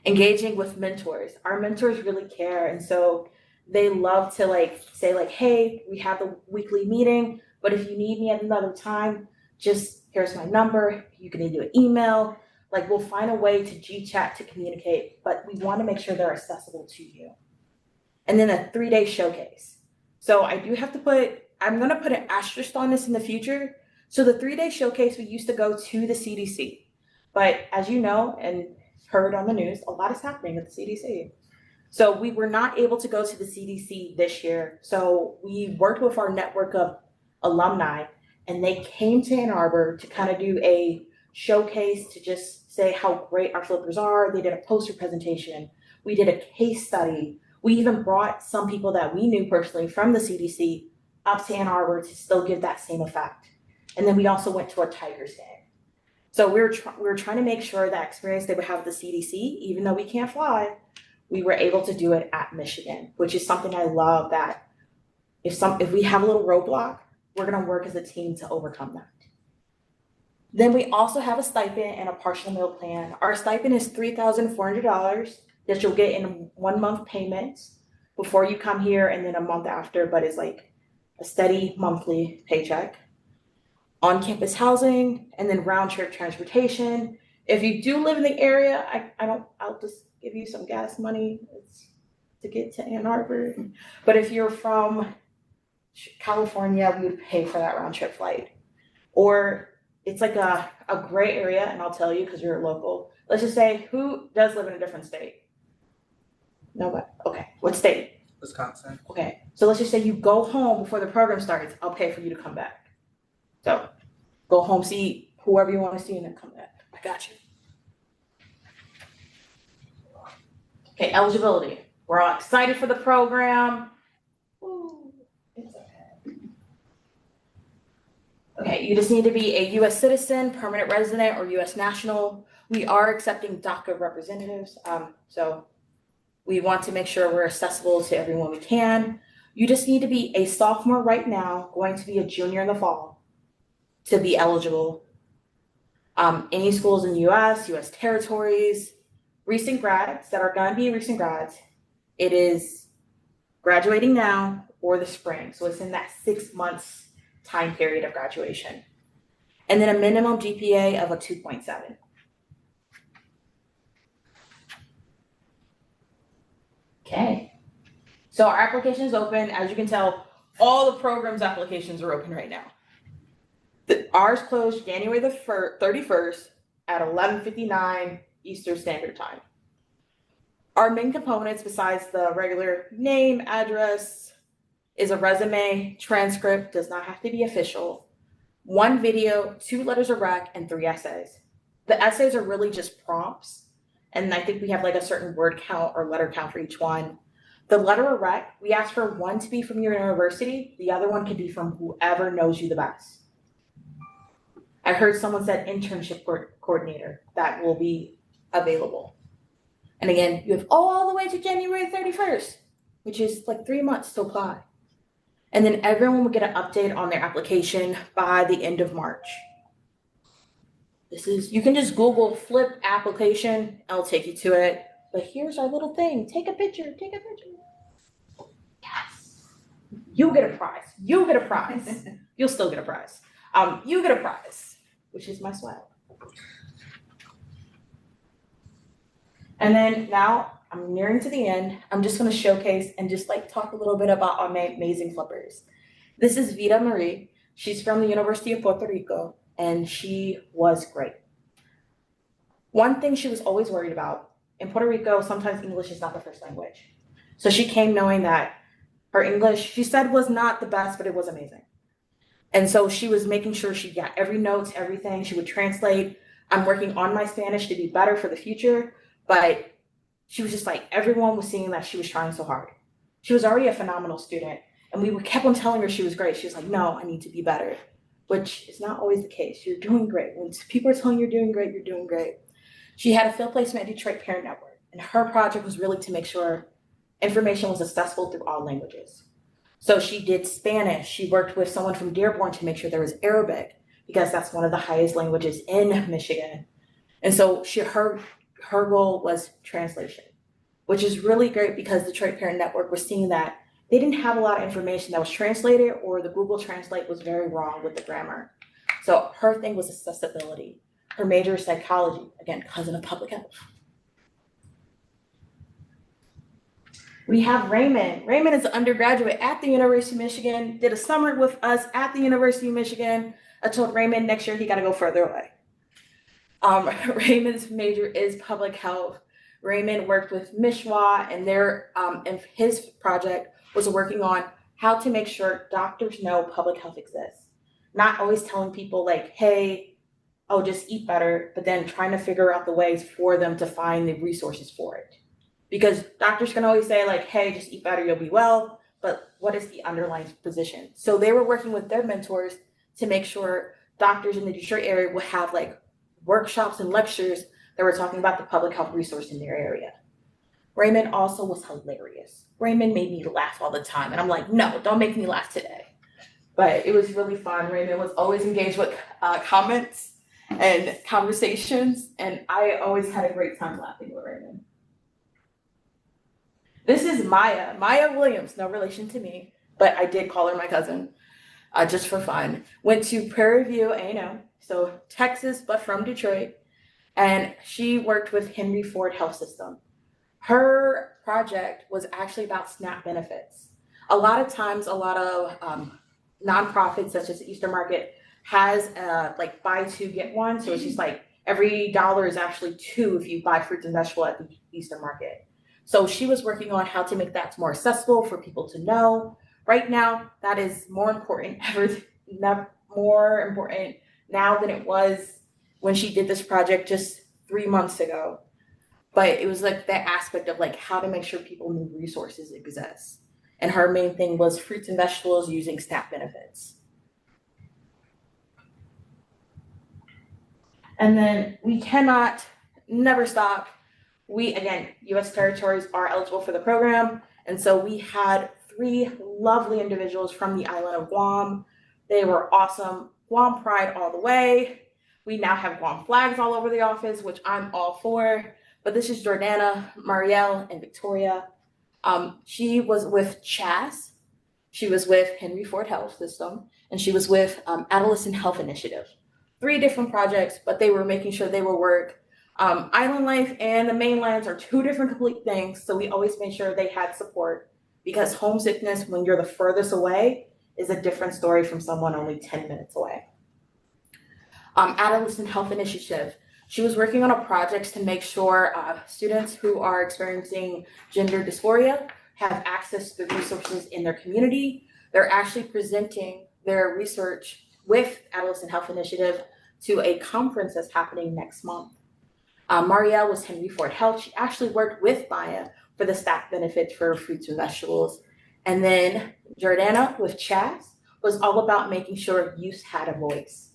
Engaging with mentors. Our mentors really care, and so they love to like say like, hey, we have the weekly meeting, but if you need me at another time, just here's my number. You can do an email. Like we'll find a way to G-chat to communicate, but we want to make sure they're accessible to you. And then a 3-day showcase. So I do have to I'm gonna put an asterisk on this in the future. So the 3-day showcase, we used to go to the CDC, but as you know, and heard on the news, a lot is happening at the CDC. So we were not able to go to the CDC this year. So we worked with our network of alumni and they came to Ann Arbor to kind of do a showcase to just say how great our flippers are. They did a poster presentation. We did a case study. We even brought some people that we knew personally from the CDC up to Ann Arbor to still give that same effect. And then we also went to a Tigers game. So we were trying to make sure that experience they would have at the CDC, even though we can't fly, we were able to do it at Michigan, which is something I love, that if we have a little roadblock, we're gonna work as a team to overcome that. Then we also have a stipend and a partial meal plan. Our stipend is $3,400 that you'll get in 1 month payments before you come here and then a month after, but it's like a steady monthly paycheck. On-campus housing and then round trip transportation. If you do live in the area, I'll just give you some gas money to get to Ann Arbor. But if you're from California, we would pay for that round trip flight. Or it's like a gray area, and I'll tell you because you're a local. Let's just say, who does live in a different state? Nobody. Okay. What state? Wisconsin. Okay. So let's just say you go home before the program starts. I'll pay for you to come back. So go home, see whoever you want to see, and then come back. I got you. Okay, eligibility. We're all excited for the program. Woo, it's okay. Okay, you just need to be a U.S. citizen, permanent resident, or U.S. national. We are accepting DACA representatives, so we want to make sure we're accessible to everyone we can. You just need to be a sophomore right now, going to be a junior in the fall to be eligible. Any schools in the U.S., U.S. territories, recent grads that are gonna be recent grads, it is graduating now or the spring. So it's in that 6 months time period of graduation. And then a minimum GPA of a 2.7. Okay. So our application is open. As you can tell, all the programs applications are open right now. Ours closed January the 31st at 11:59 Eastern Standard Time. Our main components, besides the regular name, address, is a resume, transcript, does not have to be official, 1 video, 2 letters of rec, and 3 essays. The essays are really just prompts, and I think we have like a certain word count or letter count for each one. The letter of rec, we ask for 1 to be from your university, the other 1 could be from whoever knows you the best. I heard someone said internship coordinator, that will be available. And again, you have all the way to January 31st, which is like 3 months to apply. And then everyone will get an update on their application by the end of March. You can just Google flip application, I'll take you to it. But here's our little thing, take a picture. Yes, you get a prize, You'll still get a prize. You get a prize, which is my swag. And then now I'm nearing to the end. I'm just going to showcase and just like talk a little bit about our amazing flippers. This is Vida Marie. She's from the University of Puerto Rico, and she was great. One thing she was always worried about, in Puerto Rico, sometimes English is not the first language. So she came knowing that her English, she said, was not the best, but it was amazing. And so she was making sure she got every note, everything. She would translate. I'm working on my Spanish to be better for the future. But she was just like, everyone was seeing that she was trying so hard. She was already a phenomenal student. And we kept on telling her she was great. She was like, no, I need to be better, which is not always the case. You're doing great. When people are telling you you're doing great, you're doing great. She had a field placement at Detroit Parent Network. And her project was really to make sure information was accessible through all languages. So she did Spanish. She worked with someone from Dearborn to make sure there was Arabic, because that's one of the highest languages in Michigan. And so her goal was translation, which is really great because the Detroit Parent Network was seeing that they didn't have a lot of information that was translated, or the Google Translate was very wrong with the grammar. So her thing was accessibility. Her major is psychology, again, cousin of public health. We have Raymond. Raymond is an undergraduate at the University of Michigan, did a summer with us at the University of Michigan. I told Raymond next year he got to go further away. Raymond's major is public health. Raymond worked with Mishwa, and his project was working on how to make sure doctors know public health exists. Not always telling people like, hey, oh, just eat better, but then trying to figure out the ways for them to find the resources for it. Because doctors can always say like, hey, just eat better, you'll be well, but what is the underlying position? So they were working with their mentors to make sure doctors in the Detroit area would have like workshops and lectures that were talking about the public health resource in their area. Raymond also was hilarious. Raymond made me laugh all the time. And I'm like, no, don't make me laugh today. But it was really fun. Raymond was always engaged with comments. and conversations, and I always had a great time laughing with Raymond. This is Maya Williams, no relation to me, but I did call her my cousin, just for fun. Went to Prairie View A&M, so Texas, but from Detroit, and she worked with Henry Ford Health System. Her project was actually about SNAP benefits. A lot of times, a lot of nonprofits such as Easter Market has like buy two get one, so it's just like every dollar is actually two if you buy fruits and vegetables at the Easter Market. So she was working on how to make that more accessible for people to know. Right now, that is more important more important now than it was when she did this project just 3 months ago. But it was like that aspect of like how to make sure people knew resources exist. And her main thing was fruits and vegetables using SNAP benefits. And then we cannot never stop. We, again, US territories are eligible for the program. And so we had 3 lovely individuals from the island of Guam. They were awesome. Guam pride all the way. We now have Guam flags all over the office, which I'm all for. But this is Jordana, Marielle, and Victoria. She was with CHAS. She was with Henry Ford Health System, and she was with Adolescent Health Initiative. 3 different projects, but they were making sure they would work. Island life and the mainlands are 2 different complete things, so we always made sure they had support, because homesickness when you're the furthest away is a different story from someone only 10 minutes away. Adolescent Health Initiative. She was working on a project to make sure students who are experiencing gender dysphoria have access to the resources in their community. They're actually presenting their research with Adolescent Health Initiative to a conference that's happening next month. Marielle was Henry Ford Health. She actually worked with Maya for the staff benefits for fruits and vegetables. And then Jordana with Chaz was all about making sure youth had a voice.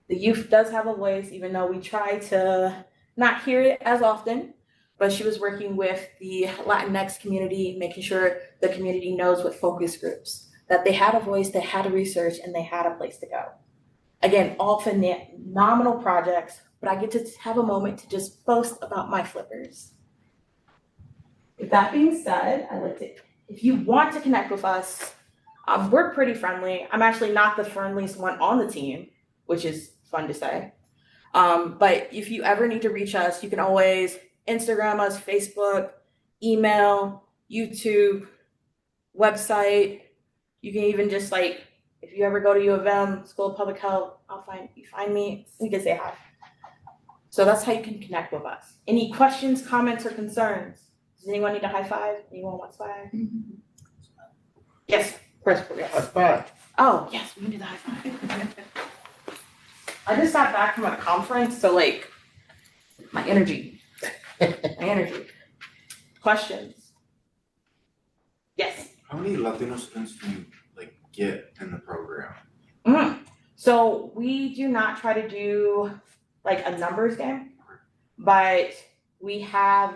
The youth does have a voice, even though we try to not hear it as often, but she was working with the Latinx community, making sure the community knows what focus groups, that they had a voice, they had a research, and they had a place to go. Again, all phenomenal projects, but I get to have a moment to just boast about my flippers. With that being said, if you want to connect with us, we're pretty friendly. I'm actually not the friendliest one on the team, which is fun to say. But if you ever need to reach us, you can always Instagram us, Facebook, email, YouTube, website. You can even just like, if you ever go to U of M, School of Public Health, you find me, we can say hi. So that's how you can connect with us. Any questions, comments, or concerns? Does anyone need a high five? Anyone want swag? Yes, Chris. High five. Oh, yes, we can do the high five. I just got back from a conference, so like, my energy. Questions? Yes. How many Latino students do you like get in the program? So we do not try to do like a numbers game, but we have.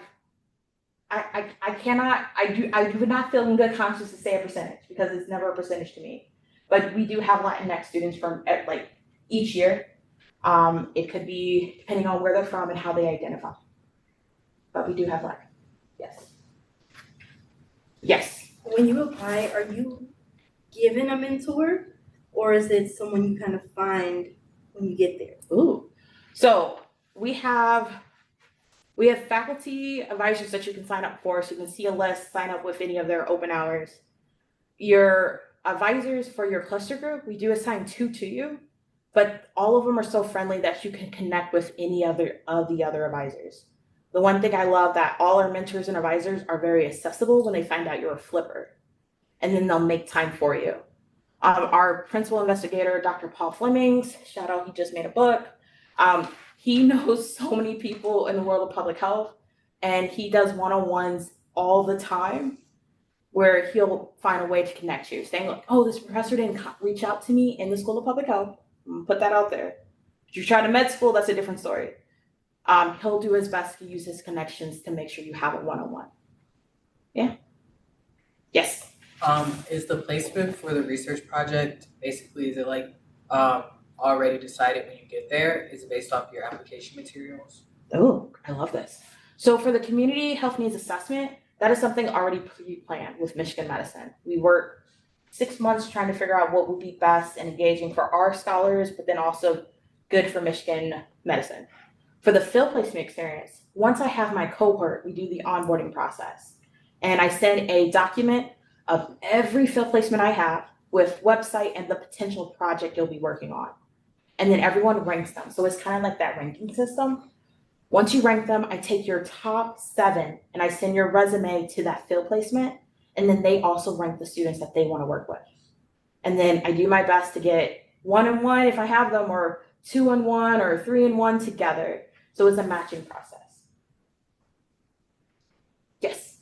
I do not feel in good conscience to say a percentage because it's never a percentage to me. But we do have Latinx students from like each year. It could be depending on where they're from and how they identify. But we do have Latin. Yes. Yes. When you apply, are you given a mentor or is it someone you kind of find when you get there? Ooh. So we have faculty advisors that you can sign up for, so you can see a list, sign up with any of their open hours. Your advisors for your cluster group, we do assign 2 to you, but all of them are so friendly that you can connect with any other of the other advisors. The one thing I love that all our mentors and advisors are very accessible when they find out you're a flipper, and then they'll make time for you. Our principal investigator, Dr. Paul Flemings, shout out, he just made a book. He knows so many people in the world of public health, and he does one-on-ones all the time where he'll find a way to connect you, saying, like, oh, this professor didn't reach out to me in the School of Public Health. Put that out there. If you try to med school, that's a different story. He'll do his best to use his connections to make sure you have a one-on-one. Yeah. Yes. Is the placement for the research project basically, is it like already decided when you get there. It's based off your application materials. Oh, I love this. So for the community health needs assessment, that is something already pre-planned with Michigan Medicine. We work 6 months trying to figure out what would be best and engaging for our scholars, but then also good for Michigan Medicine. For the field placement experience, once I have my cohort, we do the onboarding process. And I send a document of every field placement I have with website and the potential project you'll be working on. And then everyone ranks them. So it's kind of like that ranking system. Once you rank them, I take your top 7 and I send your resume to that field placement. And then they also rank the students that they want to work with. And then I do my best to get 1-on-1 if I have them, or 2-on-1 or 3-on-1 together. So it's a matching process. Yes.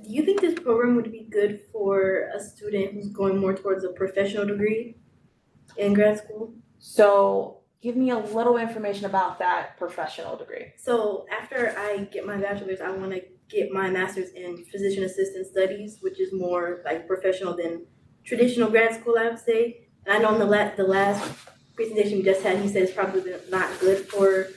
Do you think this program would be good for a student who's going more towards a professional degree in grad school? So give me a little information about that professional degree. So after I get my bachelor's, I want to get my master's in physician assistant studies, which is more like professional than traditional grad school, I would say. And I know in the last presentation we just had, he said it's probably not good for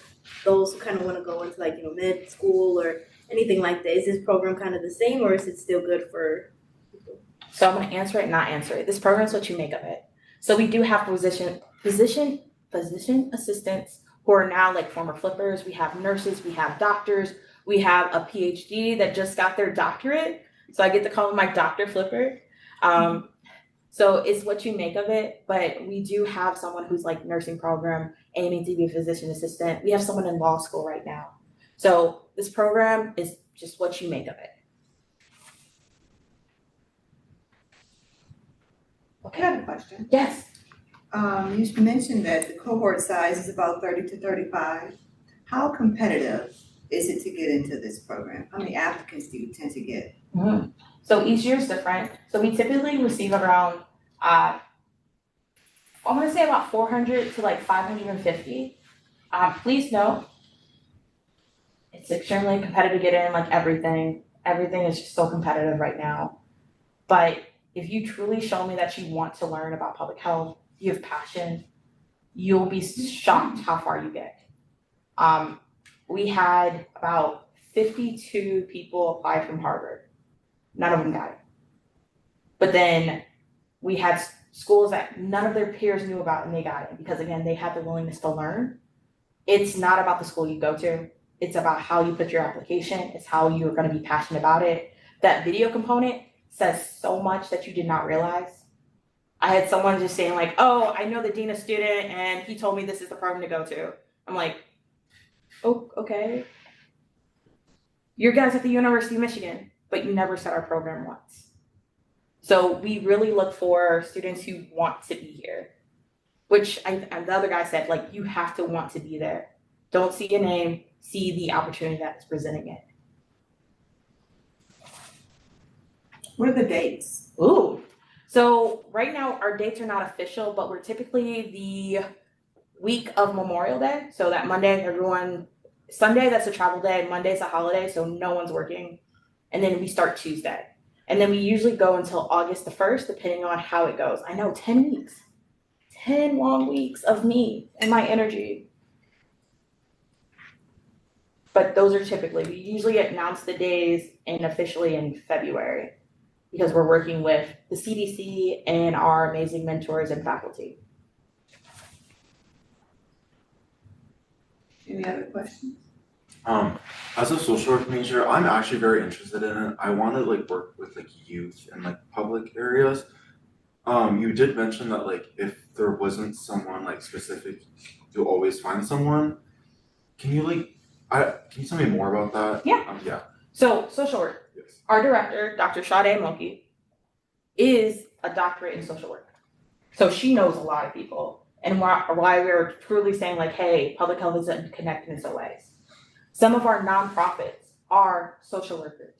those who kind of want to go into like, med school or anything like that. Is this program kind of the same, or is it still good for people? So I'm going to answer it, not answer it. This program is what you make of it. So we do have physician assistants who are now like former flippers. We have nurses, we have doctors, we have a PhD that just got their doctorate. So I get to call him my Dr. Flipper. So it's what you make of it, but we do have someone who's like nursing program aiming to be a physician assistant. We have someone in law school right now. So this program is just what you make of it. Okay, I have a question. Yes. You mentioned that the cohort size is about 30 to 35. How competitive is it to get into this program? How many applicants do you tend to get? So each year is different. So we typically receive around, I want to say about 400 to like 550. Please note, it's extremely competitive to get in, like everything. Everything is just so competitive right now. But if you truly show me that you want to learn about public health, you have passion, you'll be shocked how far you get. We had about 52 people apply from Harvard. None of them got it. But then we had schools that none of their peers knew about and they got it because, again, they had the willingness to learn. It's not about the school you go to. It's about how you put your application. It's how you're going to be passionate about it. That video component says so much that you did not realize. I had someone just saying like, oh, I know the dean of student and he told me this is the program to go to. I'm like, oh, okay. Your guys at the University of Michigan, but you never said our program once. So we really look for students who want to be here, which the other guy said, like, you have to want to be there. Don't see a name, see the opportunity that's presenting it. What are the dates? Ooh. So right now our dates are not official, but we're typically the week of Memorial Day. So that Monday, Sunday, that's a travel day. Monday's a holiday, so no one's working. And then we start Tuesday. And then we usually go until August the 1st, depending on how it goes. I know, 10 weeks. 10 long weeks of me and my energy. But those are typically, we usually announce the days and officially in February because we're working with the CDC and our amazing mentors and faculty. Any other questions? As a social work major, I'm actually very interested in it. I want to like work with like youth and like public areas. You did mention that like if there wasn't someone like specific, you'll always find someone. Can you tell me more about that? Yeah. Yeah. So social work. Yes. Our director, Dr. Sade Moki, is a doctorate in social work. So she knows a lot of people and why we're truly saying like, hey, public health is connected in some ways. Some of our nonprofits are social workers.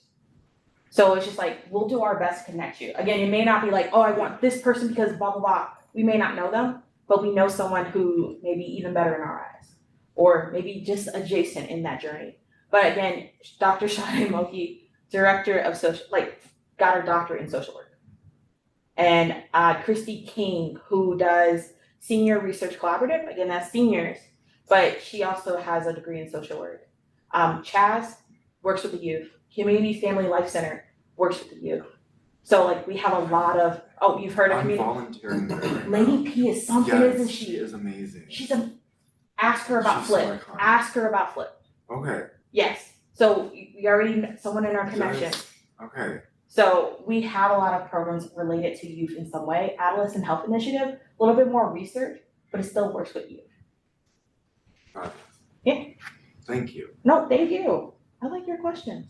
So it's just like, we'll do our best to connect you. Again, it may not be like, oh, I want this person because blah, blah, blah. We may not know them, but we know someone who may be even better in our eyes or maybe just adjacent in that journey. But again, Dr. Sade Moki, director of got her doctorate in social work. And Christy King, who does Senior Research Collaborative, again, that's seniors, but she also has a degree in social work. Chaz works with the youth. Community Family Life Center works with the youth. So like we have a lot of, oh, you've heard of I'm community. volunteering there right Lady now. P is something, Yes, isn't she she? is amazing. Ask her about She's so Flip. iconic. Ask her about Flip. Okay, Yes. So we already met someone in our connection. okay. So we have a lot of programs related to youth in some way. Adolescent Health Initiative, a little bit more research, but it still works with youth. Got it. Yeah. Thank you. No, thank you. I like your questions.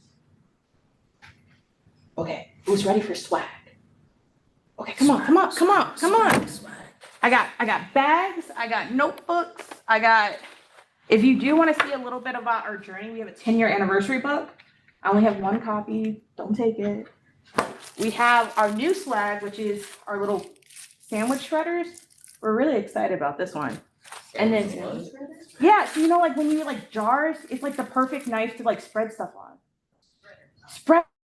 Okay, who's ready for swag? Okay, come on. I got bags, I got notebooks, if you do want to see a little bit about our journey, we have a 10-year anniversary book. I only have one copy, don't take it. We have our new swag, which is our little sandwich shredders. We're really excited about this one. And then, yeah, so you know, like when you like jars, it's like the perfect knife to like spread stuff on. Spread